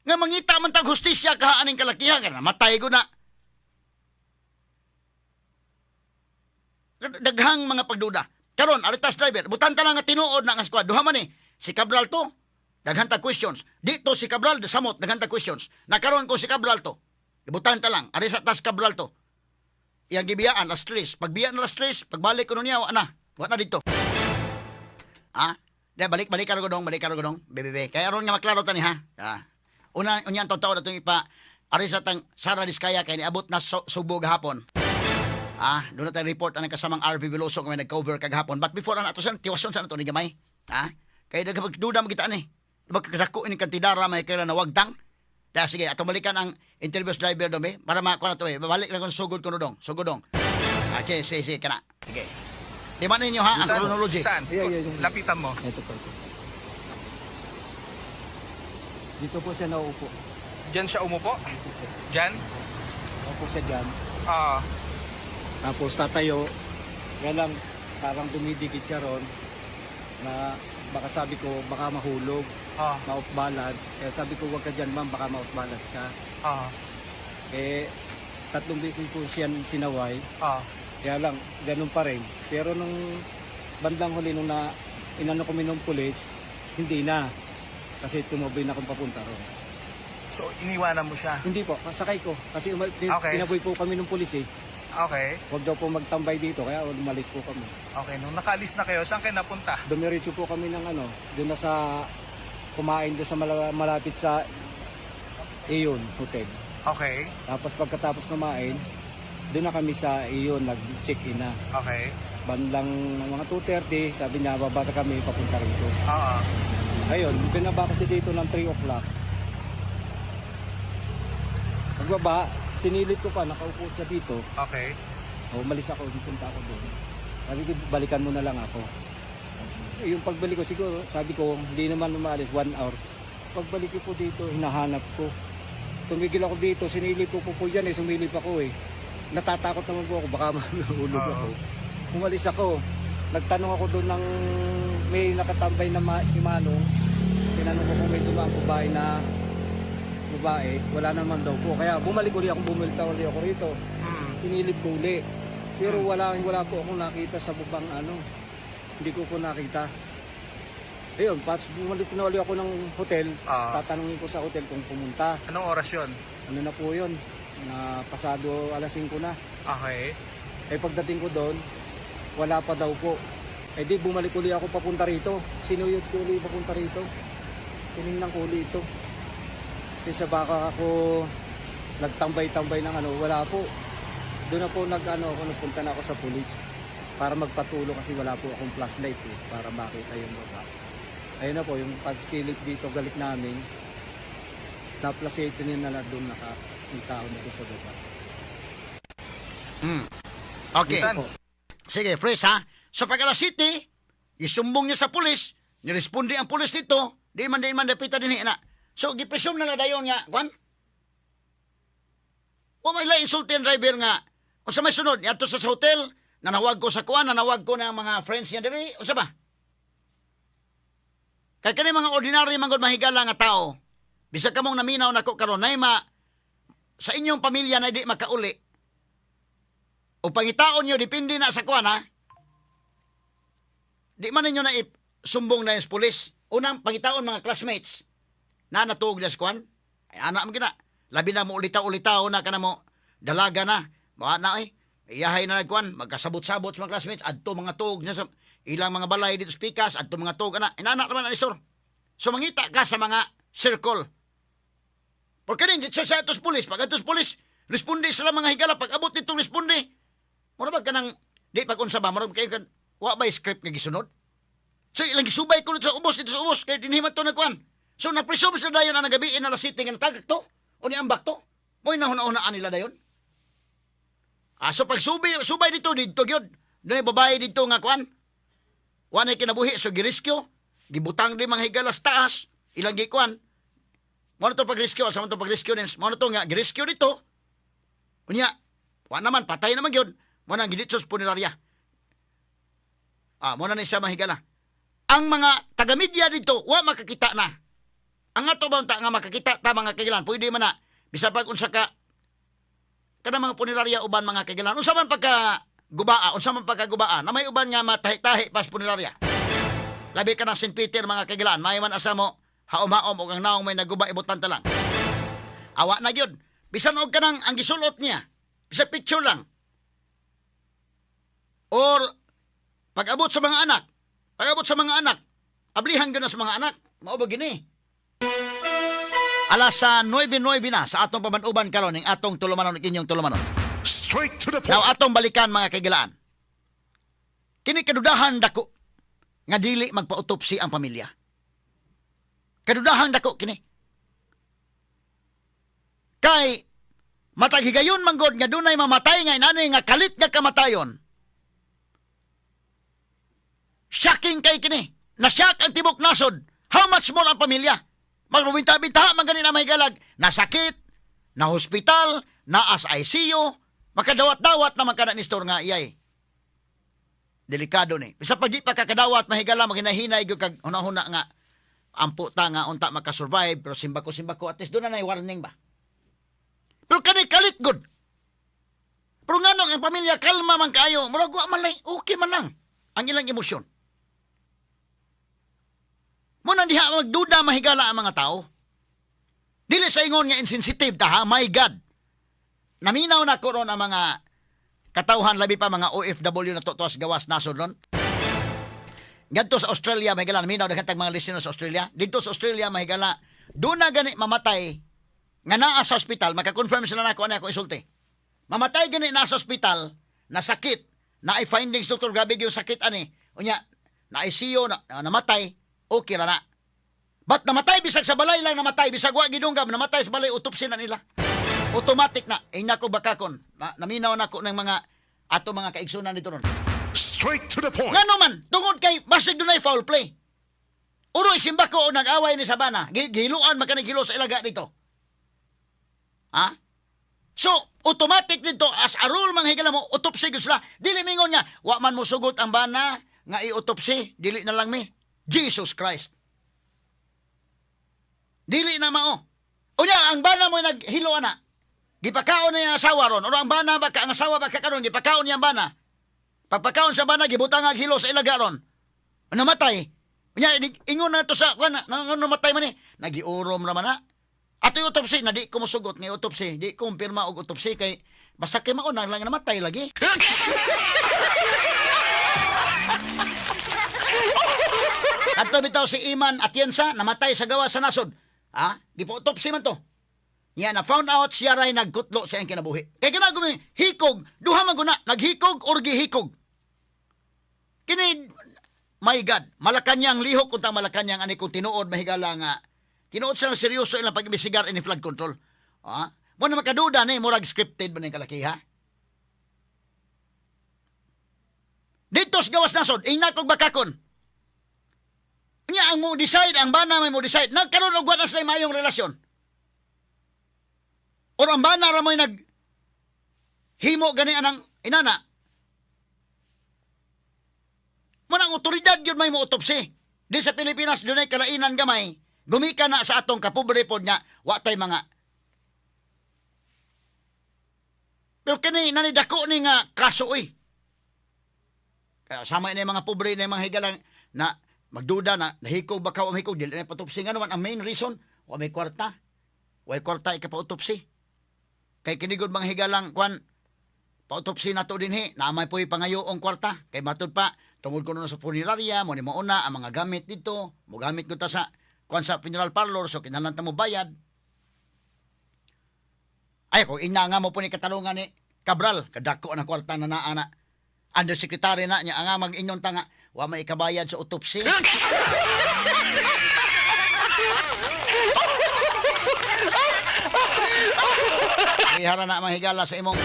Nga mangita man tag hustisya kahaaning kalakihan nga namatay ko na. Daghang mga pagduda. Karon aritas driver, butan ta lang nga tinuod na nga squad. Duha man ni si Cabral to. Daghang ta questions. Dito si Cabral samot daghang ta questions. Nakaron ko si Cabral to. Butan ta lang ari sa tas Cabral to. Iyang gibiyaan alas 3. Pagbiya na alas 3, pagbalik ko niya wa na dito. Balik ka ro dong, bebe. Kaya aron nga maklaro tani ha. Una unyan taw-taw na itong ari sa tang Sara Diskaya kay niabot na Subo gahapon. Doon na tayo report ang kasamang RV Veloso kung may nag-cover kagahapon. But before na atosan, tiwason sa na ito ni gamay. Kaya nagpagduda magkita ni. Magkakadako ini kantidara may kailan na wagtang. Sige, atong balikan ang interview driver doon para makakuha na ito Balik lang kung sugod ko no dong. Okay, sige ka na. Sige. Di ba ninyo ha, ang Saan? chronology? Saan? Yung- Lapitan mo. Ito po. Dito po siya nauupo. Diyan siya umupo? Diyan? Opo siya dyan. Ah, Tapos tatayo. Kaya lang, parang dumidikit siya ron na baka sabi ko, baka mahulog, ma-off balance. Kaya sabi ko, huwag ka dyan ma'am, baka ma-off balance ka. Eh, 3 beses po siya sinaway. Kaya lang, ganun pa rin. Pero nung bandang huli, nung inano kami ng pulis, hindi na. Kasi tumabay na akong papunta ron. So, iniwanan mo siya. Hindi po, sakay ko. Kasi Okay. tinaboy po kami ng pulis eh. Okay. Huwag daw po magtambay dito, kaya umalis po kami. Okay, nung nakaalis na kayo, saan kayo napunta? Dumiretso po kami ng doon na sa kumain doon sa malapit sa Iyon Hotel. Okay. Tapos pagkatapos kumain, doon na kami sa Iyon, nag-check-in na. Okay. Bandang mga 2:30, sabi niya, babata kami papunta rito. Oo. Ayun, binaba kasi dito ng 3 o'clock. Pagbaba, sinilip ko pa, nakaupo siya dito. Okay. Umalis ako, punta ako doon. Sabi ko, balikan mo na lang ako. Yung pagbalik ko siguro, sabi ko, hindi naman umalis, 1 hour. Pagbalik ko po dito, hinahanap ko. Tumigil ako dito, sinilip ko po dyan eh, sumilip ako eh. Natatakot naman po ako, baka mahulog ako. Umalis ako, nagtanong ako doon ng may nakatambay na si Manong. Tinanong ko kung may dumang babae, wala naman daw po. Kaya bumalik ulit ako rito. Sinilip ko uli. Pero wala po akong nakita sa bubang Hindi ko nakita. Ayun, bumalik na ulit ako ng hotel. Tatanungin ko sa hotel kung pumunta. Anong oras yun? Ano na po yun? Na pasado alas 5 na. Okay. Eh pagdating ko doon, wala pa daw po. Eh di bumalik ulit ako papunta rito. Sinuyod ko ulit papunta rito. Tinignan ko ulit ito. Kasi sa baka ako nagtambay-tambay ng wala po. Doon na po nagpunta na ako sa pulis para magpatulo kasi wala po akong flashlight eh, para makita yung baba. Ayun na po, yung pagsilip dito galit namin, na-flashlight niya na doon yung tao na doon sa baba. Okay. Saan? Sige, fresh ha. Sa Pag-alas City, isumbong niya sa pulis, niresponde ang pulis dito, di man dapita din na. So, gipresume na dayon nga, kwan? O may insulti ang driver nga, o sa may sunod, yato sa hotel, nanawag ko sa kuwan, nanawag ko ng mga friends niya diri, o sa ba? Kaya kani mga ordinary manggod mahigala nga tao, bisag kamong naminaw nako karon nay sa inyong pamilya na di makauli. O pangitaon nyo, dipindi na sa kuwan ha. Di man ninyo na sumbong na yung pulis. Unang pangitaon mga classmates na natuog na sa kuwan. Ay anak mo gina. Labi na mo ulitaw-ulitaw na ka na mo. Dalaga na. Mga na iyahay na nagkuwan. Magkasabot-sabot sa mga classmates. Adto mga tuog na sa ilang mga balay dito sa pikas. Adto mga tuog na. Inanak naman na istor. So mangita ka sa mga circle. Porque din, sa atos pulis. Pag atos pulis, responde sila mga higala. Pag abot itong responde, mura ka nang, di pag-unsa ba, mura kayo kan, wa ba script nga gisunod? So ilang gisubay ko dito sa ubos, kaya dinhiman to nagkuhan. So napresume sila dayon na nagabiin na lasiti nga natagak to, o ni ambak to, mo'y nahuna-hunaan nila dayon. So pag subay dito gyud, doon babae dito nga kuhan, wanay kinabuhi, so giriskyo, gibutang di mga higalas taas, ilang gikuhan, mo na to pag-riskyo, asa mo to pag-riskyo, mo na to nga, giriskyo dito, unya, wa naman, patay naman yun, mo na giditsos punerarya. Mo na siya mahigala. Ang mga taga-media dito, wa makakita na. Ang ato ba nga makakita ta mga kailan, pwede man na, bisa pag unsa ka, kada mga punerarya uban mga kailan, unsa man pagka gubaa, na may uban nga matahi-tahi pas punerarya. Labi ka ng St. Peter mga kailan, may man asa mo, haom-haom o ang naong may naguba ibutan ta lang. Awa na gyud. Bisan og kanang ang gisulot niya, bisa picture lang. Or pag-abot sa mga anak, ablihan ka na sa mga anak, mao ba gini? Alas 9:09 na sa atong pamanuban karon ning atong tulumanon inyong tulumanon. Straight to the Now point. atong balikan mga kaigalaan. Kini kadudahan dako nga dili magpa-autopsy ang pamilya. Kadudahan dako kini. Kay matag higayon manggod nga dunay mamatay nga inani nga kalit nga kamatayon. shocking kay kini. Nasyak ang tibok nasod. How much more ang pamilya? Magbabinta-binta man ganin ang mahigalag. Nasakit, na hospital, na as ICU, makadawat-dawat na magkana ni store nga iyay. Delikado ni. Bisa pag di pa kakadawat, mahigala, maghinay-hinay, kag hunahuna nga, ampo ta nga, unta makasurvive, pero simbako, at least doon na warning ba? Pero kani kalit good. Pero nga nung ang pamilya, kalma man kayo, maragwa man lang, okay man lang, ang ilang emosyon. Muna diha magduda mahigala ang mga tao. Dili sa ingon nga insensitive ta ha, my God. Naminaw na ko ron ang mga katauhan, labi pa mga OFW na tuwas gawas nasod ron. Ngadto sa Australia, mahigala, naminaw na katag mga listeners sa Australia. Dito sa Australia, mahigala, doon na gani mamatay, nga naa sa hospital, makakonfirm sila na ako, ako isulti. Mamatay gani na sa hospital, na sakit, na ay findings, doktor, grabe yung sakit, ani. Unya, na ICU, namatay, okay ra na. But namatay, bisag sa balay lang namatay, bisag wa gidunggam, namatay sa balay, utopsi na nila. Automatic na, nako bakakon, naminaw na ko ng mga, ato mga kaigsunan dito ron. Straight to the point. Nga naman, tungod kay basig dunay foul play. Uroy simba ko o nag-away ni Sabana. Gihiluan magkanigilo sa ilaga dito. Ha? So, automatic dito, as a rule, mga higala mo, utopsi gud sila. Dili mingon nga, wa man mo sugot ang bana, nga i-utopsi, dili na lang mi. Jesus Christ. Dili na mao. Unya, ang bana mo naghiluan na. Gipakaon na yung asawa ron. O ang bana, baka ang asawa baka karon gipakaon niya ang bana. Pagpakaon sa bana, gibutang ang hilo sa ilaga ron. Namatay. Nya ingon na to sa namatay man ni. Nagiurom ra man na. Ato yung autopsy na di ko mosugot nga autopsy, di ko kumpirma og autopsy kay basta kay mao na lang namatay lagi. Ato bitaw si Iman Atienza namatay sa gawa sa nasod. Ha? Di po autopsy man to. Yan na found out siya ray nagkutlo sa iyang kinabuhi. Kay kana gumi hikog, duha man guna, naghikog or gihikog. Kini my God, Malacanang lihok unta Malacanang ani kung tinuod mahigala nga. Tinuod sa seryoso ilang pag-imbestigar ini flood control. Ha? Mo na makaduda ni murag scripted man ning kalakiha. Dito sa gawas nasod, inakog bakakon. Nya ang mo decide, ang bana may mo decide. Nagkaroon og wa sa mayong relasyon. Or ang bana ra mo'y himo gani anang inana. Manang otoridad yun may mo autopsy. Di sa Pilipinas, doon ay kalainan gamay. Gumika na sa atong kapobre pod nga, watay mga. Pero kini nanidako ni nga kaso eh. Kaya sama na yung mga pobre na yung mga higalang na magduda na nahikog baka o mahikog. Dili na patupsi nga naman. Ang main reason, wa may kwarta. Wa kwarta ikapautopsi. Kay kinigod mga higalang kwan, pautopsi na to din he, naamay po pangayo ang kwarta. Kay matod pa, tungod ko na sa funeraria, mo ni mauna, ang mga gamit dito, mo gamit ko ta sa, kwan sa funeral parlor, so kinalanta mo bayad. Ay, kung ina nga mo po ni katalungan ni Cabral, kadako ang kwarta na naana. Undersecretary na niya, nga mag-inyon ta nga, wa may ikabayad sa autopsy. Ihara na mahigala sa imong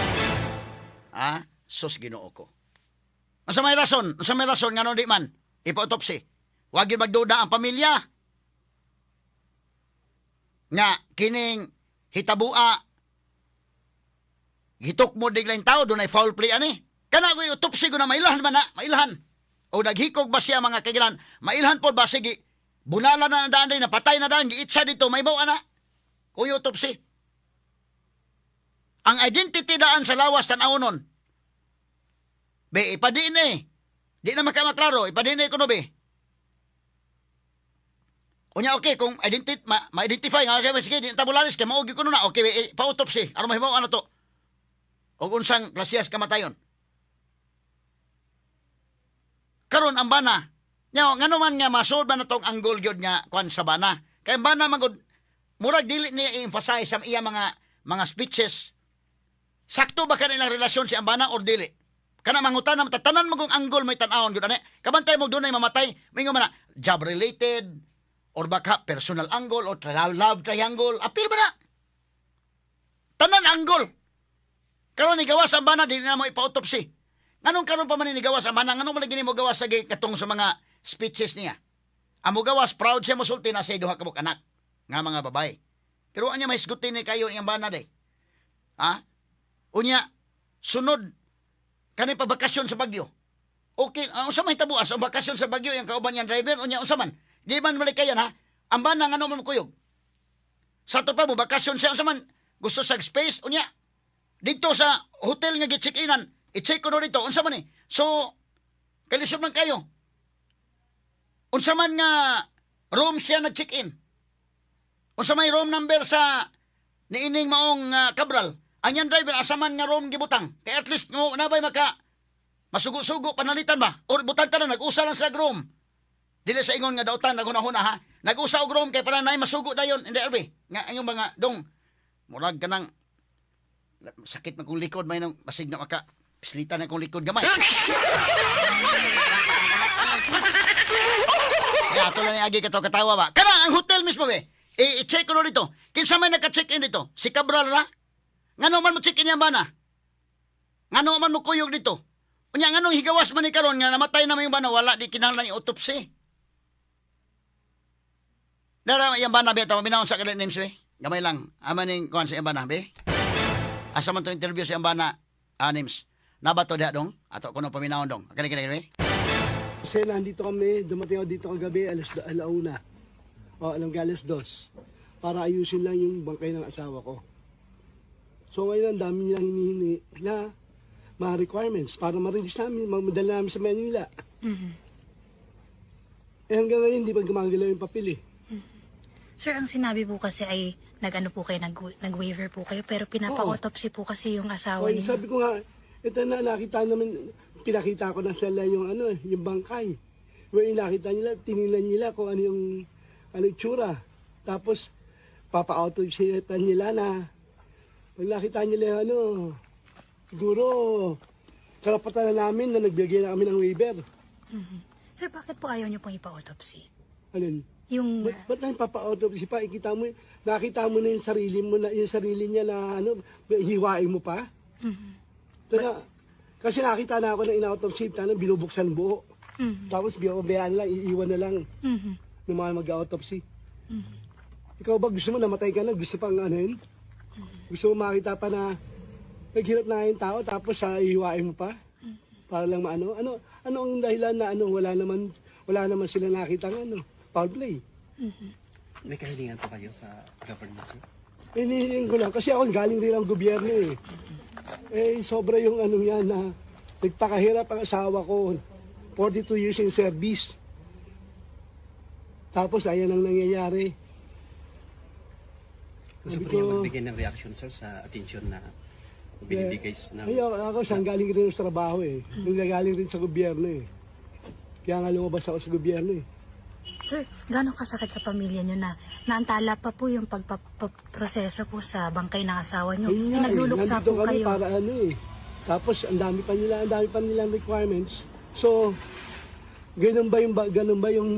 sus Ginoo ko. Unsa may rason nga no di man ipa-autopsy. Wa gyud magduda ang pamilya. Nga kining hitabua gitok mo diglaing tao dunay foul play ani. Kana ko autopsy ko na mailahan man na, mailahan. O naghikog ba siya mga kagilan? Mailahan po ba sige bunala na daan din napatay na daan giitsa dito may bawa na. Kuy autopsy. Ang identity daan sa lawas tan-aw nun. Be, ipadin eh. Di na makamaklaro, ipadin eh kuno be. Unya okay, kung ma-identify nga, sige, di tabularis, kaya maugi ko na, okay, pa-autopsy. Ano mahibaw, ano to? O unsang klasiyas kamatayon. Karon ang bana, nga naman nga masod ba na tong anggol gyud nga kwan sa bana. Kaya ang bana, murag dili niya i-emphasize sa iya mga speeches. Sakto ba kanilang relasyon si Ambana or dili? Kana mangutan na tanan mo kung anggol may tan-awon gyud ani. Kabantay mo dunay mamatay, mingo man na job related or baka personal angle or love triangle. Apil ba na? Tanan anggol. Karon ni gawas Ambana dili na mo ipa-autopsy. Nganong karon pa man ni gawas ang manang nganong malagi mo gawas sa katong sa mga speeches niya. Amo gawas proud siya mosulti na sa duha ka buok anak nga mga babae. Pero anya mahisgutin ni kayo iyang bana day. Ha? Unya sunod kani pa bakasyon sa Bagyo. Okay, unsa may tabuas ang bakasyon sa Bagyo yang kauban yang driver unya unsa man? Di man malikayan ha? Ang bana nga man kuyog. Sa to pa mo bakasyon siya unsa man gusto sa space unya dito sa hotel nga gi-check-inan i-check ko no dito unsa man ni. So kalisod man kayo. Unsa man nga room siya nag-check-in. Unsa may room number sa niining maong Cabral. Anyan driver asa man nga room gibutang. Kay at least mo nabay maka masugo-sugo panalitan ba? Or butang ta na nag-usa lang sa room. Dili sa ingon nga dautan naghuna-huna ha. Nag-usa og room kay para nay masugo dayon in the LV. Nga inyong mga dong murag kanang sakit man kong likod may nang basig na maka pislita na kong likod gamay. Ya, ato lang agi kato katawa ba. Kana ang hotel mismo be. I-check ko no dito. Kinsa may naka-check-in dito? Si Cabral ra? Ngano man mo check-in yan bana? Ngano man mo kuyog dito? Unya nganong higawas man ni karon nga namatay na may bana wala di kinahanglan ni autopsy. Dara yang bana be ta minawon sa kalit names be. Gamay lang. Ama ning kuan sa bana be. Asa man to interview sa bana names. Nabato diha dong ato kuno paminawon dong. Kani be. Kasi nandito kami, dumating ako dito kagabi, alauna. O, alas 2. Para ayusin lang yung bangkay ng asawa ko. So ngayon, ang dami nilang hinihingi na mga requirements para ma-release namin, madala namin sa Manila. Eh hanggang ngayon, hindi pa gumagalaw yung papel eh. Sir, ang sinabi po kasi ay nag-ano po kayo, nag-waiver po kayo, pero pinapa-autopsy po kasi yung asawa Okay, niyo. sabi ko nga, ito na nakita naman, pinakita ko na sila yung yung bangkay. When nakita nila, tinignan nila kung ano yung itsura. Tapos papa-autopsy nila na pag nakita nila siguro karapatan na namin na nagbigay na kami ng waiver. Sir, bakit po ayaw niyo pong ipa-autopsy? Ano? Yung, Ba't na papa-autopsy pa? Nakita mo na yung sarili niya na hiwain mo pa? Kasi nakita na ako na in-autopsy, binubuksan buo. Tapos biyaan lang, iiwan na lang ng mga mag-autopsy. Ikaw ba gusto mo namatay ka na? Gusto pang yun? Gusto mo makita pa na naghirap na yung tao tapos iiwain mo pa? Para lang maano? Ano ang dahilan na wala naman sila nakita foul play? May kahilingan pa kayo sa government, sir? Hinihiling ko lang kasi ako galing rin ang gobyerno eh. Sobra yung yan na nagpakahirap ang asawa ko. 42 years in service. Tapos ayan ang nangyayari. Gusto po niya magbigay ng reaction, sir, sa attention na binibigay ng... Ako saan galing rin sa trabaho eh. Galing rin sa gobyerno eh. Kaya nga lumabas ako sa gobyerno eh. sir, gano'ng kasakit sa pamilya niyo na naantala pa po yung pagpaproseso po sa bangkay ng asawa niyo? Ayun nga, Nagluluksa nandito po kami kayo. para eh. Tapos ang dami pa nilang requirements. So, ganun ba yung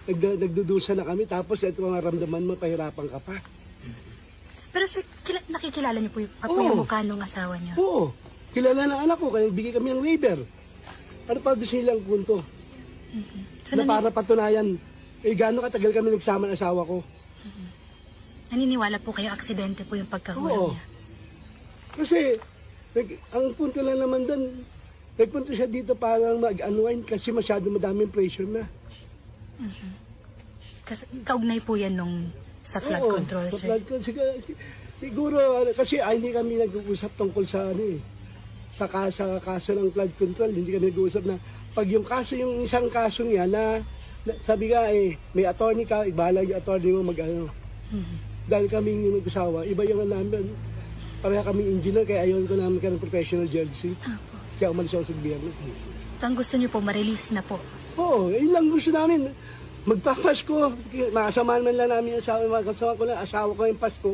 nagdudusa na kami tapos ito ang ramdaman mo, pahirapan ka pa. Pero sir, nakikilala niyo po yung, yung mukha ng asawa niyo? Oo. Kilala ng anak ko, kaya bigay kami ng waiver. Ano pa gusto nilang punto? So, Na para patunayan, gaano katagal kami nagsama ng asawa ko. naniniwala po kayo aksidente po yung pagkahulog Oo. niya? Kasi, ang punto lang naman doon, nagpunto siya dito para mag-unwind kasi masyado madaming pressure na. Kasi kaugnay po yan nung sa flood Oo, control, sa sir. flood control. Siguro, kasi hindi kami nag-uusap tungkol sa sa kaso ng flood control. Hindi kami nag-uusap na pag yung isang kaso niya na sabi ka may attorney ka, ibahala yung attorney mo Dahil kaming nag-asawa, iba yung namin. Pareha kaming engineer, kaya ayaw ko namin ka ng professional jealousy. Kaya umalis ako sa gobyerno. So, ang gusto niyo po, ma-release na po. Oo, yun lang gusto namin. Magpapasko, makasamahan man lang namin yung asawa ko yung Pasko.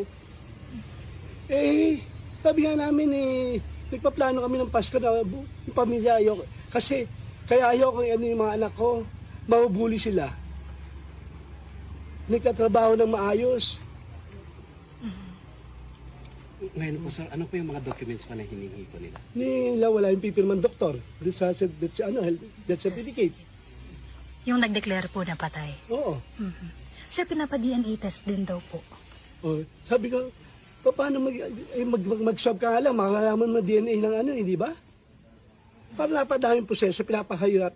Sabi nga namin nagpaplano kami ng Pasko na yung pamilya ayoko. Kasi, kaya ayoko yung mga anak ko, mabubuli sila. Nagtatrabaho ng maayos. Ngayon po sir, ano po yung mga documents pa na hinihingi po nila? Nila wala yung pipirman doktor. Doon sa death certificate. Yung nag-declare po na patay. Oo. Sir, pinapa-DNA test din daw po. Oh, sabi ko, paano mag-swab ka nga lang, makakalaman mo DNA ng ano, di ba? Para napadaming proseso, pinapahirap.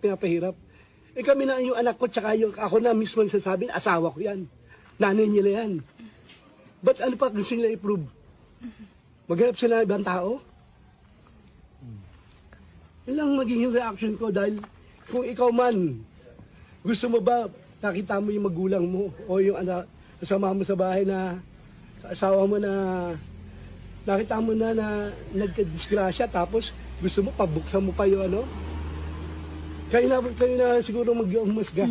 Eh kami na yung anak ko, tsaka yung ako na mismo nagsasabi, asawa ko yan. Nanay nila yan. Ba't ano pa gusto nila i-prove? Maghanap sila ng ibang tao? Yun lang magiging reaction ko dahil kung ikaw man, gusto mo ba nakita mo yung magulang mo o yung kasama mo sa bahay na asawa mo na nakita mo na nagka-disgrasya tapos gusto mo pabuksan mo pa yung ano? Kayo na siguro mag-umusga.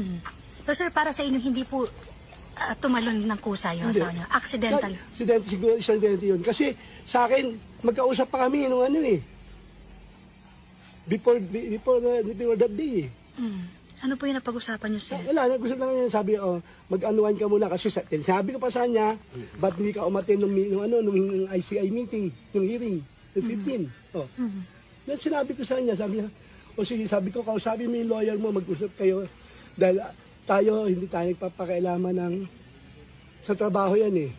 So sir, para sa inyo, hindi po tumalon ng kusa yung asawa niyo? Accidental? Aksidente, siguro aksidente yun. Kasi sa akin, magkausap pa kami nung ano eh. Before that day eh. Ano po yung napag-usapan niyo, sir? Wala, gusto lang niya sabi, mag-anuan ka muna kasi sabi ko pa sa kanya, ba't hindi ka umaten nung ICI meeting, nung hearing, the 15. Then sinabi ko sa kanya, sabi niya, sige, sabi ko, kausapin mo yung lawyer mo, mag-usap kayo, dahil hindi tayo nagpapakailaman sa trabaho yan eh.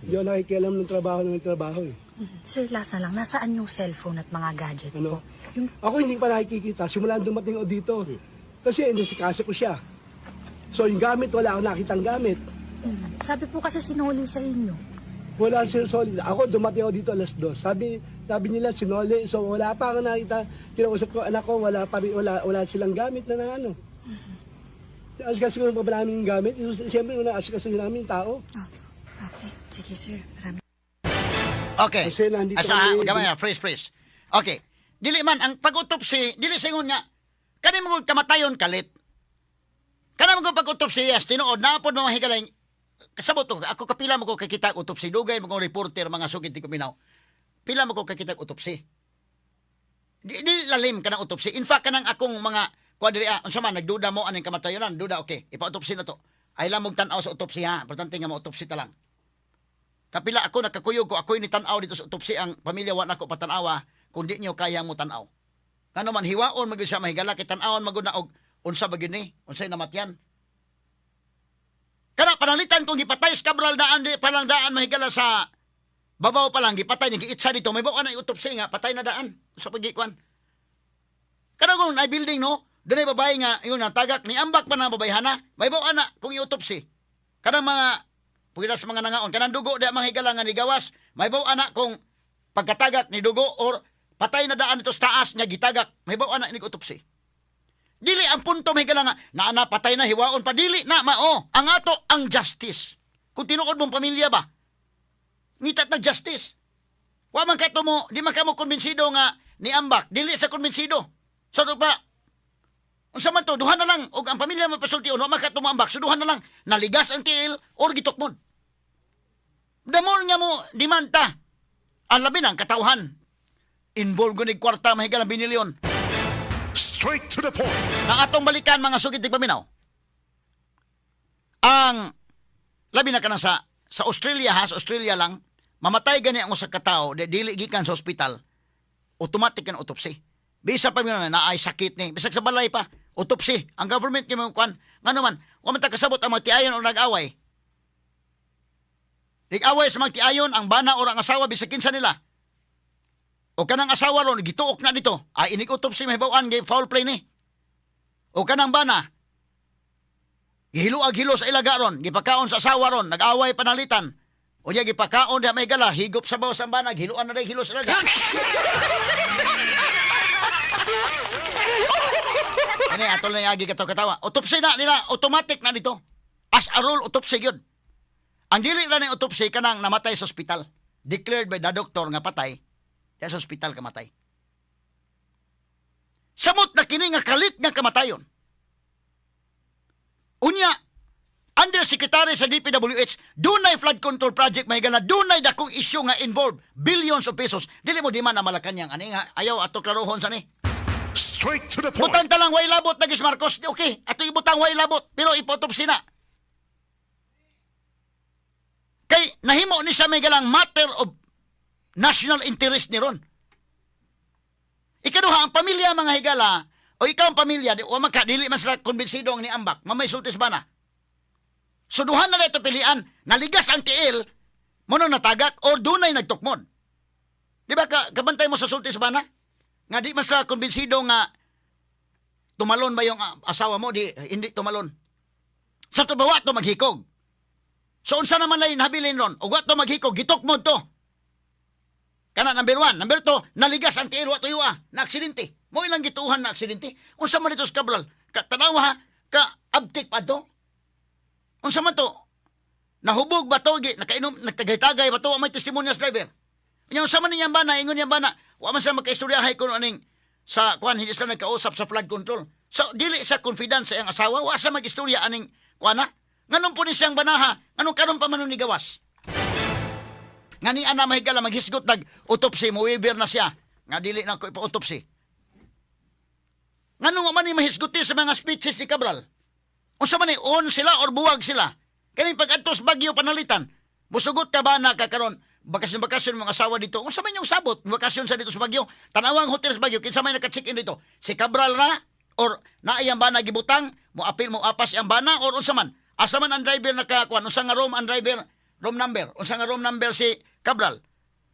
Hindi ako nakikialam ng trabaho eh. Sir, last na lang, nasaan yung cellphone at mga gadget Ano? po? Yung Ako hindi pa nakikita, simula dumating ako dito. Kasi nasikaso ko siya. So yung gamit, wala akong nakitang gamit. sabi po kasi sinuli sa inyo. Wala siya solid. Ako dumating ako dito alas 2. Sabi nila sinole. So wala pa ako nakita. Kinausap ko anak ko, wala silang gamit na ano. Kasi kung pa namin yung gamit, siyempre kasi namin yung tao. Okay, sige sir. Maraming Okay. Kasi nandito freeze. Okay. Dili man ang pag-autopsy, dili singon nga kani mo kamatayon kalit. Kana mo pag-autopsy yes, tinuod na pod mga higalay. Kasabot ko, ako kapila mo ko kakita autopsy, dugay mo kong reporter mga sugid ti kuminaw. Pila mo ko kakita autopsy. Di lalim kanang autopsy. In fact kanang akong mga kwadria, unsa man nagduda mo aning kamatayonan, duda okay, ipa-autopsy na to. Ay lang mong tan-aw sa autopsy ha, importante nga mo-autopsy ta lang. Kapila ako nakakuyog ko, ako'y ni tan-aw dito sa autopsy, ang pamilya wa nako patanawa, kundi niyo kaya mo tan-aw. Ano man hiwaon magyud siya mahigala kay tan-awon magud na og unsa ba gyud ni, unsay namatyan. Kana panalitan kung gipatay sa kabral daan di palang daan mahigala sa babaw pa lang gipatay ni giitsa dito may bawa na autopsy nga patay na daan sa pagikuan. Kana kung na building no, dunay babae nga yun ang tagak ni ambak pa na babayhana, may bawa na kung i-autopsy. Kanang mga pugilas mga nangaon kanang dugo di mga higala nga ni gawas, may bawa na kung pagkatagak ni dugo or patay na daan ito sa taas niya gitagak, may bawa na ni-autopsy. Dili ang punto may higala nga na patay na hiwaon pa dili na mao ang ato ang justice. Kung tinuod mong pamilya ba, ngitat na justice. Wa man kato mo, di man kamo konbensido nga ni ambak, dili sa konbensido. So to pa, unsa man to, duha na lang, og ang pamilya mapasulti, wa man kato mo ambak, so duha na lang, naligas ang tiil, or gitukmod. Damon nga mo, dimanta, ang labi ng katauhan, involved gunig kwarta, mahigal ang binilyon. Straight to the point. Nang atong balikan, mga sugid tigpaminaw, ang labi na ka na sa Australia ha, sa Australia lang, mamatay gani ang usa ka tawo, dili gikan sa ospital, automatic kan autopsy. Bisa pa na naay sakit ni, bisag sa balay pa, autopsy. Ang government kay mo kwan, ngano man, wa man ta kasabot ang magtiayon o nag-away. Nag-away sa magtiayon ang bana o ang asawa bisag kinsa nila. O kanang asawa ron gituok na dito, ay inig autopsy mahibaw-an gay foul play ni. O kanang bana gihilo sa ilaga ron, gipakaon sa asawa ron, nag-away panalitan. O diya gipakaon diha may gala, higop sa bawas ang bana, gihiluan na hilo sa ilaga. Ani atol na yagi katawa. Autopsy na nila, automatic na dito. As a rule, autopsy yun. Ang dili lang ng autopsy kanang namatay sa ospital. Declared by the doctor nga patay, diya sa ospital kamatay. Samot na kini nga kalit nga kamatayon. Unya, Undersecretary sa DPWH, dunay flood control project may gala, dunay dakong issue nga involved, billions of pesos. Dili mo di man na Malacanang, ani nga, ayaw ato klarohon sa ni. Straight to the point. Butang talang way labot na Gis Marcos, okay, ato ibutang way labot, pero ipotopsy na. Kay, nahimo ni siya may galang matter of national interest ni ron. Ikaduha, ang pamilya mga higala, o ikaw ang pamilya, o dili man sila konbensido ang niambak, mamay sultis ba na? So duhan na ito pilian, naligas ang tiil, mono natagak, o dunay nagtukmod. Di ba, kabantay mo sa sultis ba na? Nga di man sila konbensido nga, tumalon ba yung asawa mo, hindi tumalon. Sa tubawa to maghikog. So unsa naman lain habilin ron, o wato maghikog, gitukmod to. Kana number 1. Number 2, naligas ang tiil, wato yuwa, na aksidente. Mo ilang gituhan na aksidente. Unsa man dito sa Cabral? Tanawa ha, abtik pa to. Unsa man to? Nahubog ba to? Nakainom, nagtagay-tagay ba to? May testimonya sa driver. Unsa man niyang bana, ingon niyang bana, wa man sa magkaistoryahay kuno aning sa kuan hindi sila nagkausap sa flood control. So dili sa confidence sa iyang asawa, wa sa mag-istorya aning kuana. Nganong po ni siyang banaha? Nganong karon pa man ni gawas? Ngani ana mahigala maghisgot nag autopsy mo Weber na siya. Nga dili na ko ipa-autopsy. Nganong man ni mahisguti sa mga speeches ni Cabral? Unsa man ni on sila or buwag sila? Kani pag-adtos Bagyo panalitan. Musugot ka ba na kakaron? Bakasyon mga asawa dito. Unsa man yung sabot? Bakasyon sa dito sa Bagyo. Tanawang hotel sa Bagyo. Kinsa may naka-check-in dito? Si Cabral na? Or naayang bana gibutang? Mo apil mo apas ang bana? Or unsa man? Asa man ang driver nakakuan? Unsa nga room ang driver? Room number? Unsa nga room number si Cabral?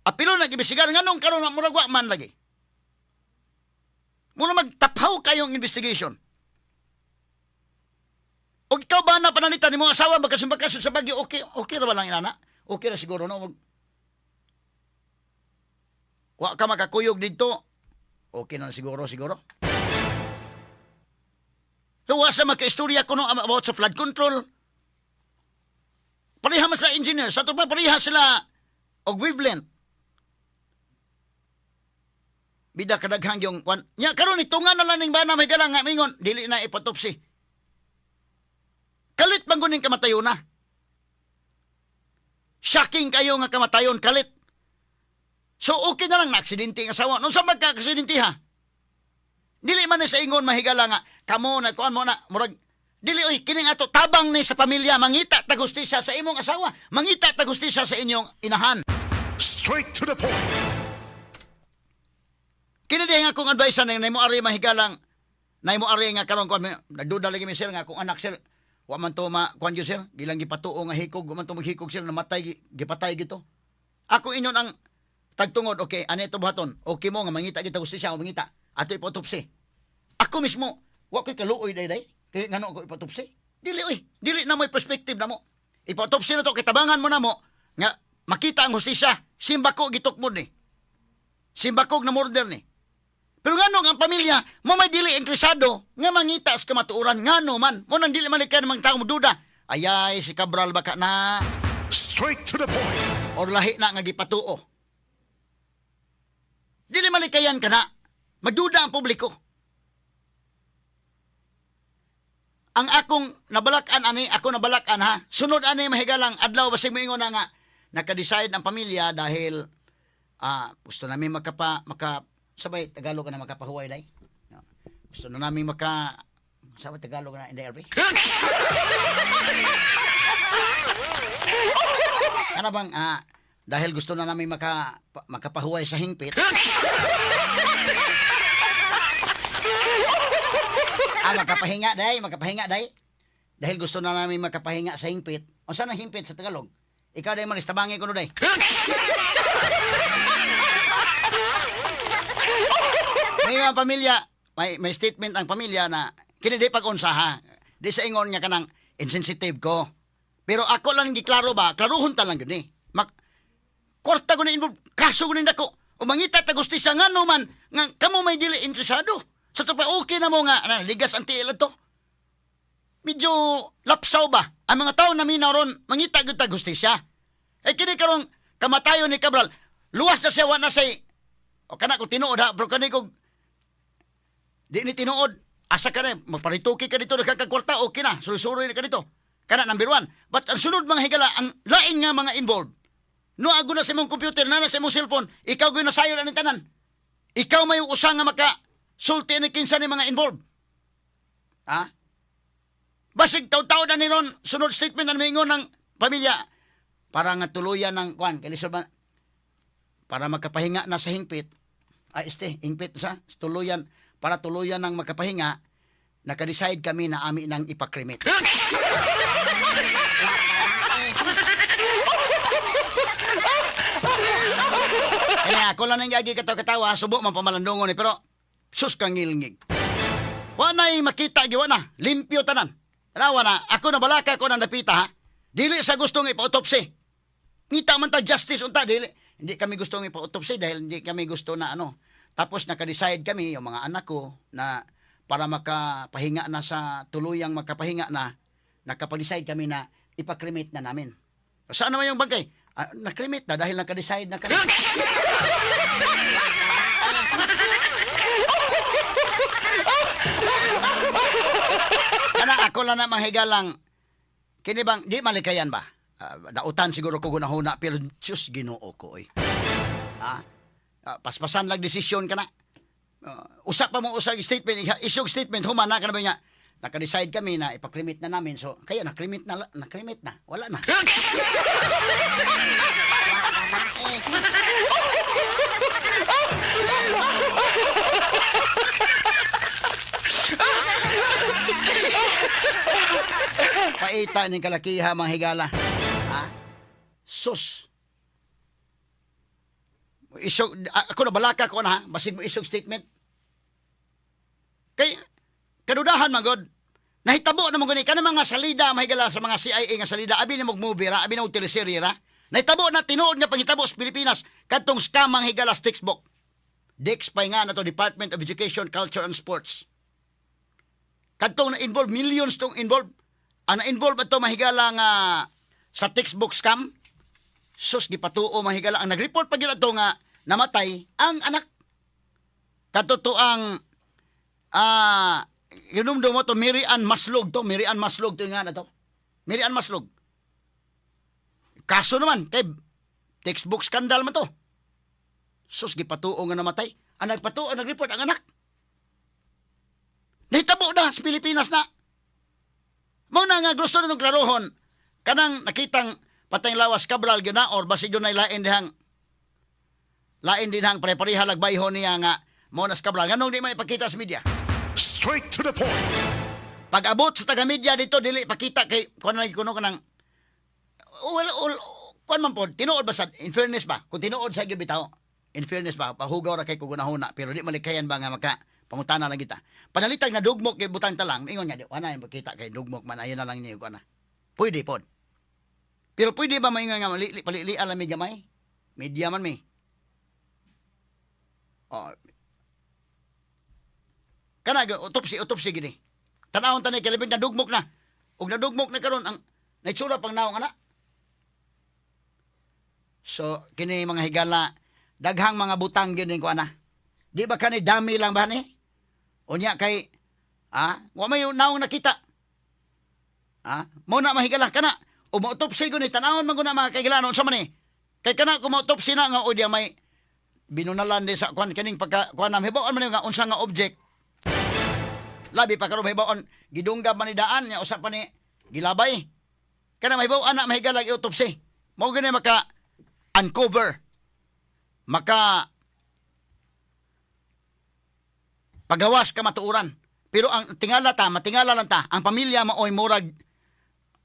Apilo na gibisigan. Nganong karon na muragwa man lagi? Muna magtaphaw kayong investigation. O ikaw ba na panalitan ni mga asawa bakasyon sa Bagyo? Okay ra ba lang inana? Okay ra siguro no? Wa ka makakuyog dito. Okay na siguro. So, wa sa makaistorya ko no about sa flood control. Pareha man sa engineer. Sa ito pa, pareha sila og wavelength. Bida kadaghang yung kwan. Nya karon itungan na lang ning bana may galang nga mingon dili na ipatopsi. Kalit bang guning kamatayo na? Shocking kayo nga kamatayon kalit. So okay na lang na aksidente ang asawa. Nung sa magka-aksidente ha? Dili man ni sa ingon mahigala nga kamo na kuan mo na murag dili oy kining ato tabang ni sa pamilya mangita ta gustisya sa imong asawa, mangita ta gustisya sa inyong inahan. Straight to the point. Kini nga akong advice na mo ari mahigalang nay mo ari nga karon kuan nagduda lagi mi sir nga kung anak sir wa man to ma kuan jud sir gilang gipatuo nga hikog wa man to maghikog sir namatay gipatay gito. Ako inyon ang tagtungod okay ani to buhaton okay mo nga mangita kita gustisya o mangita ato ipotopsi. Ako mismo wa koy kaluoy day kay ngano ko ipotopsi. Dili na mo'y perspective na mo. Ipotopsi na to kitabangan mo na mo nga makita ang hustisya simbako gitukmod ni. Simbakog na murder ni. Pero ngano ang pamilya mo may dili interesado nga mangita sa kamatuoran ngano man mo nang dili malikan mga taong duda. Ayay si Cabral baka na Straight to the point. or lahi na nga gipatuo. Dili malikayan ka na. Magduda ang publiko. Ang akong nabalakan ani, ako nabalakan ha. Sunod ani mahigalang adlaw basig moingon na nga naka-decide ang pamilya dahil gusto namin sabay Tagalog na makapahuway day. Gusto na namin sabay Tagalog na hindi LB. Ano bang dahil gusto na namin makapahuway sa hingpit. Makapahinga day. Dahil gusto na namin makapahinga sa hingpit. O saan ang hingpit sa Tagalog? Ikaw day manis tabangi ko no day. May mga pamilya, may statement ang pamilya na kini di pag-unsa ha. Di sa ingon nga kanang insensitive ko. Pero ako lang giklaro ba, klaruhon ta lang gani. Kwarta ko na involved, kaso ko na dako. Umangita ta gustisya ngano man nga kamo may dili interesado. Sa to pa okay na mo nga ligas ang tiil to. Medyo lapsaw ba ang mga tao na minaron mangita gyud ta gustisya. Kini karong kamatayon ni Cabral, luwas na siya na say o kana ko tinuod ha, pero kani ko di ni tinuod. Asa ka na, magparituki ka dito nakakakwarta, okay na, sulusuri ka dito. Kana number 1. But ang sunod mga higala, ang lain nga mga involved. No, ago na sa imong computer, na sa imong cellphone, ikaw gawin na sayo na ng tanan. Ikaw may usang nga maka-sulti ni kinsa ni mga involved. Ha? Basig taw-taw na ni Ron, sunod statement na mingon ng pamilya, para nga tuluyan ng kwan, kalisod ba, para magkapahinga na sa hingpit, hingpit sa tuluyan, para tuluyan ng magkapahinga, naka-decide kami na ami nang ipakrimit. Kaya ako lang nang yagi katawa, subo man pamalandungon ni, pero sus kang ngilngig. Wanay makita, giwa na, limpyo tanan. Tanawa na, ako na balaka ko na napita ha. Dili sa gustong ipa-autopsy. Ngita man ta justice unta, dili. Hindi kami gustong ipa-autopsy dahil hindi kami gusto na ano. Tapos naka-decide kami, yung mga anak ko, na para makapahinga na sa tuluyang makapahinga na, nakapag-decide kami na ipakrimit na namin. Saan naman yung bangkay? Nakrimit na dahil naka-decide na kami. Kana ako lang na manghigalang, kini bang, di malikayan ba? Dautan siguro ko gunahuna, pero Diyos Ginoo ko, oy. Paspasan lang desisyon ka na. Usap pa mo usag statement, isog statement, humana ka na ba niya? Naka-decide kami na ipakrimit na namin, so kaya nakrimit na, wala na. Paita ng kalakiha, mga higala. Sus. Isog, ako na balaka ko na ha, basin mo isog statement. Kay, kadudahan magod. Nahitabo na mga ka na mga salida, mahigala sa mga CIA nga salida, abi na mag-movie ra, abi na mag-teleserye ra. Nahitabo na, tinuod nga panghitabo sa Pilipinas, katong scam ang higala sa textbook. DEX pa nga na to, Department of Education, Culture and Sports. Katong na-involve, millions tong involved. Ang na-involve ato mahigala nga sa textbook scam, sus, gipatuo mahigala. Ang nag-report pa gila to nga namatay ang anak. Katotoang inumdo mo to, Mary Ann Maslog to nga na to. Mary Ann Maslog. Kaso naman, kay textbook scandal man to. Sus, gipatuo nga namatay. Ang nagpatuo, ang nag-report ang anak. Nahitabo na sa Pilipinas na. Muna nga gusto na nung klarohon, kanang nakitang patay lawas Cabral yun na, or basi yun ay lain dinhang pare-pareha lagbayhon niya nga Monas Cabral. Ganong di man ipakita sa media. Straight to the point. Pag-abot sa taga-media dito, dili ipakita kay kung ano kuno kanang kung man po, tinuod ba sa, in fairness ba, kung tinuod sa gibitaw, in fairness ba, pahugaw ra kay kugunahuna, pero di malikayan ba nga maka pangutana lang kita. Panalitag na dugmok kay butang talang, ingon nga, wala yung makita kay dugmok man, ayun na lang niyo ko na. Pwede po. Pero pwede ba maingon nga, palili alam may gamay? Media man may. Kana, autopsy gini. Tanahon tanay, kalabing na dugmok na. Ug na dugmok na karon ang naitsura pang naong anak. So, kini mga higala, daghang mga butang gini ko ana. Di ba kani dami lang ba ni? Unya kay wa may naong nakita. Mo na mahigala kana. Umautopsy ko ni tanawon man ko na mga kaigilanon sa man ni. Kay kana ko mautopsy na nga o diya may binunalan din sa kwan kaning pagka kwan nam hibaw man nga unsa nga object. Labi pa karon hibaw gidunggab man ni daan nya usa pa ni gilabay. Kana mahibaw ana mahigala i-autopsy. Mao gani maka uncover. Maka pagawas ka matuuran. Pero ang matingala lang ta, ang pamilya mo oy murag,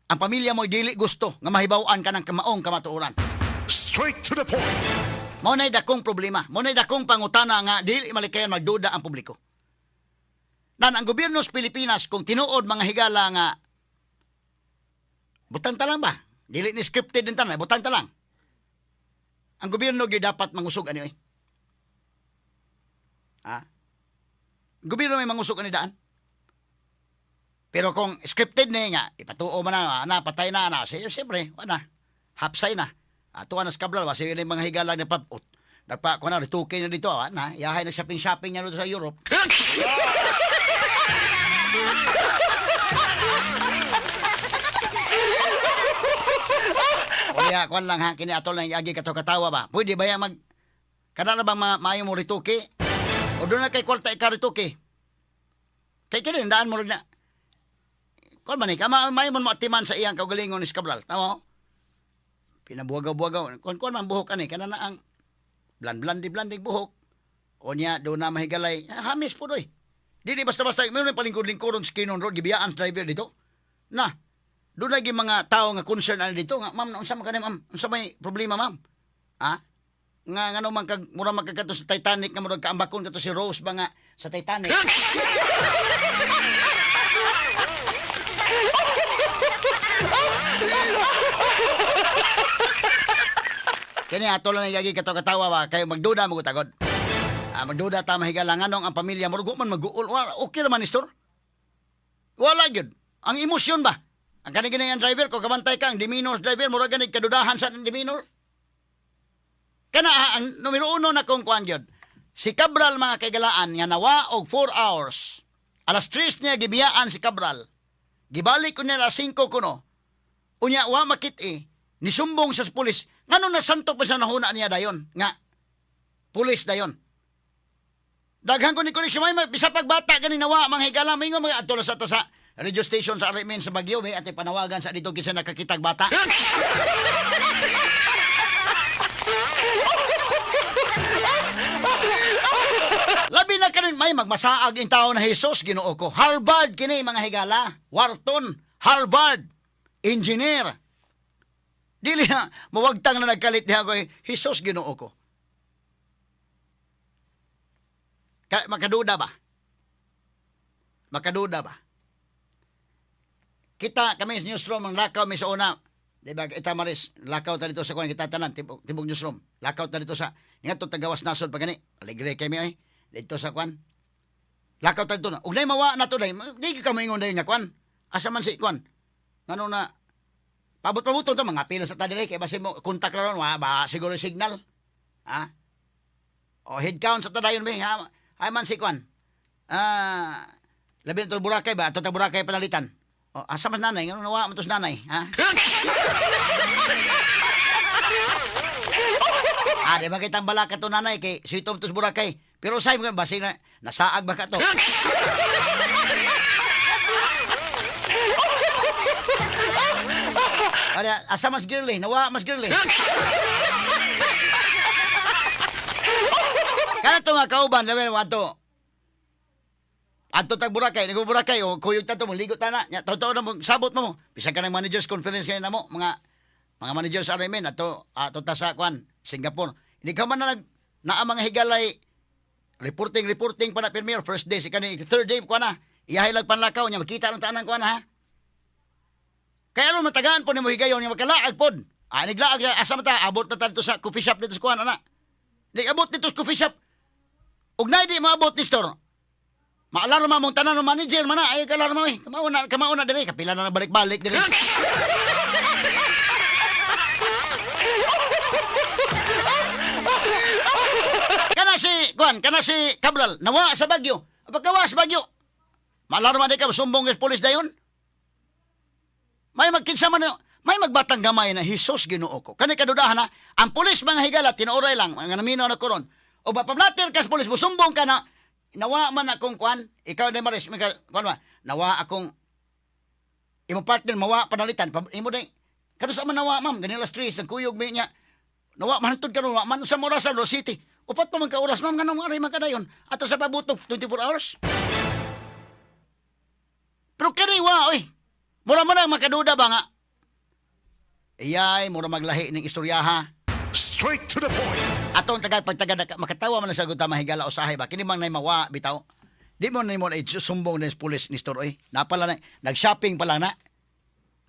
ang pamilya mo dili gusto nga mahibaw-an ka ng kamaong kamatuuran. Straight to the point. Mao nay dakong problema, mao nay dakong pangutana nga dili malikayan magduda ang publiko. Nan ang gobyerno sa Pilipinas kung tinuod mga higala nga butang ta lang ba? Dili ni scripted din tanan, butang ta lang. Ang gobyerno gyud dapat mangusog ani oy. Gobyerno may mangusok ani daan. Pero kung scripted na nga, ipatuo man na, patay na, siyempre, wala, hapsay na. Tuwa na sa Cabral, kasi yun yung mga higalang kung na, ritukin na dito, yahay na shopping niya dito sa Europe. Kaya, kung lang ha, kini atol lang yagi katawa ba? Pwede ba yan kada na bang maayo mo rituki? O doon na kay kwarta ikarituki. Kay kini, daan mo rin na. Kung man may mo atiman sa iyang kaugalingon ni Cabral. Tama mo? Pinabuagaw-buagaw. Kung man buhok ani, kana na ang Blanding buhok. O niya, doon na mahigalay. Hamis po doy. Di basta-basta, mayroon palingkod-lingkodong skinon road, gibiyaan sa driver dito. Na, doon lagi mga tao nga concern ano dito. Nga, ma'am, unsa man ka ma'am? Unsa may problema, ma'am? Ha? Nga ano man kag mura magkakato sa Titanic nga murag kaambakon kato si Rose ba nga sa Titanic. Kani ato lang yagi kato katawa ba kayo magduda mo tagod. Magduda ta mahigalang anong ang pamilya mo man mag-uul. Okay naman istor. Wala gyud. Ang emosyon ba? Ang kanigin ang driver ko kabantay ka ang demeanor driver mura ganig kadudahan sa demeanor. Kana ang numero 1 na kong kuan gyud. Si Cabral mga kaigalaan nga nawa og 4 hours. Alas 3 niya gibiyaan si Cabral. Gibalik ko niya alas 5 kuno. Unya wa makit nisumbong sa pulis. Ngano na santok pa sa nahuna niya dayon nga pulis dayon. Daghan ko ni koneksyon may bisa pagbata gani nawa mga higala may nga mga adto sa radio station sa Arimen sa Baguio may ate panawagan sa dito kinsa nakakitag bata. Labi na kanin may magmasaag in tao na Jesus Ginoo ko. Harvard kini mga higala. Wharton, Harvard, engineer. Dili na mawagtang na nagkalit niya ko Jesus Ginoo ko. Makaduda ba? Makaduda ba? Kita kami sa newsroom ang lakaw mi sa una. Di ba kita maris lakaw ta dito sa kuan kita tanan tibok newsroom. Lakaw ta dito sa ngadto tagawas nasod pagani. Alegre kay mi ay dito sa kuan. Lakaw ta dito na. Ug nay mawa na to day. Di ka moingon day nga kuan. Asa man si kuan? Ngano na pabot-pabuton to mga pila sa ta dire kay basi mo kontak ra ron wa ba siguro signal. Ha? O head count sa tadayon mi ha. Ay man si kuan. Labi to Boracay ba? Ato ta Boracay palalitan. O asa man nanay? Ngano nawa man to sa nanay, ha? Di ba kitang balaka to nanay kay suitom to sa Boracay. Pero say mo basi na nasaag ba ka to? Asa mas girly, nawa mas girly. Kana to nga kauban, labi mo ato. Ato tag Boracay, nag Boracay o kuyog ta to mo ligo ta na. Nya totoo na mo sabot mo. Bisa ka ng managers conference kay namo mga managers sa Arimen ato ta sa kwan Singapore. Hindi ka man na naa mga higalay reporting pa na premier first day si kani third day ko na. Iyahay lang panlakaw nya makita lang tanan ko na ha. Kaya ano matagaan po ni mo higayon nga magkalaag pod. Niglaag asa mata abot na tanto sa coffee shop dito sa kuan ana. Nigabot dito sa coffee shop. Ug nay di maabot ni store. Maalarma mong tanan ng manager man na ay kalarma eh. Kamao na dire kapila na balik-balik dire. Kana si Cabral nawa sa Baguio. Pagkawa sa Baguio. Maalarma di ka sumbong sa pulis dayon. May magkinsa man may magbatang gamay na Jesus Ginoo ko. Kani kadudahan na ang pulis mga higala tinuoray lang mga namino na koron. O ba pablater ka sa pulis mo sumbong ka na nawa man akong kwan, ikaw na maris, kwan ba, nawa akong imo partner mawa panalitan, imo day, kano sa man nawa ma'am, ganila stress, nagkuyog may niya, nawa manantod ka nawa, man sa Morasan, Rose City, upat pa man ka oras ma'am, ganong aray magkadayon, ato sa pabutog 24 hours. Pero kaniwa, oy, mura mo na makaduda ba nga? Iyay, mura maglahi ng istoryaha. Straight to the point. Atong pagtaga makatawa man sa guta mahigala usahay ba kini mang nay mawa bitaw. Di mo na mo ay sumbong des pulis ni store oy. Napala na nag-shopping pala na.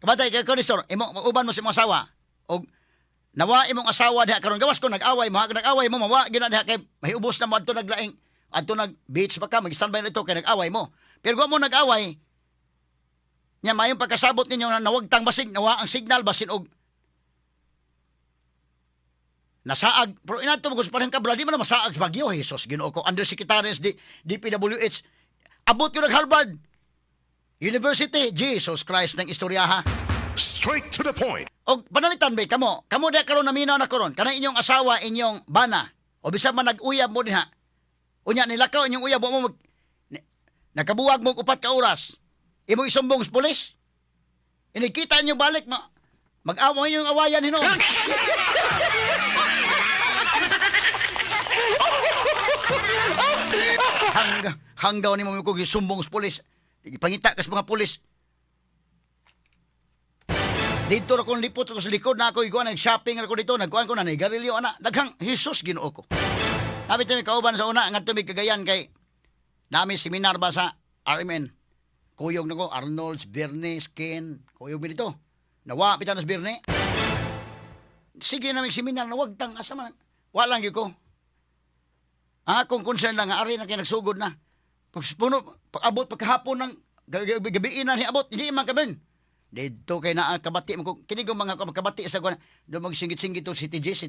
Kabatay kay ko ni store imo uban mo si mong asawa og nawa imong asawa diha karon gawas ko nag-away mo mawa gyud diha kay mahiubos na mo adto naglaing adto nag beach pa ka mag-standby nito kay nag-away mo. Pero go mo nag-away nya mayong pagkasabot ninyo na nawagtang basig nawa ang signal basin og nasaag, pero inato mo gusto parang Cabral, di mo na masaag sa Baguio, Jesus, Ginoo ko, Undersecretary DPWH, abot ko nag-Harvard University, Jesus Christ ng istoryaha. Straight to the point. O panalitan ba, kamo di karon naminaw na karon, kanang inyong asawa, inyong bana, o bisag man nag-uyab mo diha, unya nilakaw inyong uyab mo, nakabuwag mo 4 ka oras, imo isumbong sa pulis, inikita niyo balik, mag-awa yung awayan hino. Hanggaw ni mo ko gisumbong sa pulis. Ipangita ka sa mga pulis. Dito ra ko lipot ko sa likod na ako iguan nag-shopping ako dito, nagkuan ko na nigarilyo ana. Daghang Hesus Ginoo ko. Sabi mi kauban sa una ngadto mi Cagayan kay nami seminar ba sa RMN. Kuyog nako Arnold's, Bernes, Ken, kuyog mi dito. Nawa pitan sa Bernes. Sige na may seminar na wag tang asa man. Wa lang gyud ko. Kung concern lang nga ari na kay nagsugod na. Pag abot pagkahapon ng gabi na ni abot hindi man kabeng. Dito kay naa kabati mo ko kini ko mga kabati sa kuan do magsinggit-singgit to City Gis.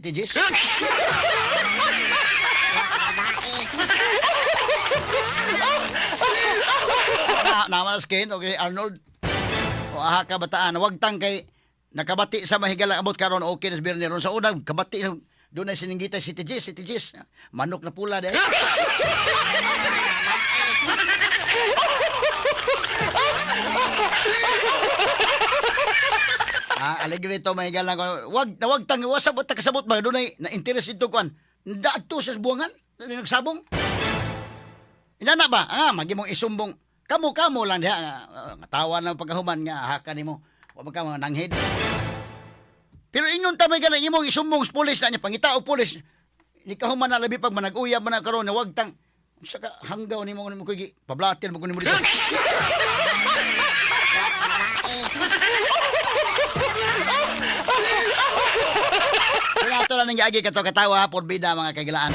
Naman skin okay Arnold. O aha ka bataan wag tang kay nakabati sa mahigala abot karon okay na Bernie ron sa unang kabati doon na sininggita City Gis. Manok na pula dahil. Alegre to mahigala ko. Wag tang wasabot ta kasabot ba doon na interest ito kuan. Daadto sa buwangan nagsabong. Ina ba? Magi mong isumbong. Kamo lang diha tawa lang pagkahuman nga haka nimo. Wa man ka nanghid. Pero ingon ta may galang imong isumbong sa pulis na niya pangita o pulis. Ni kahuman na labi pag manag-uyab man karon na wag tang sa hanggaw nimo ko pablatil mo ko nimo dito. Kaya ito lang nangyagi kato katawa, porbida mga kaigalaan.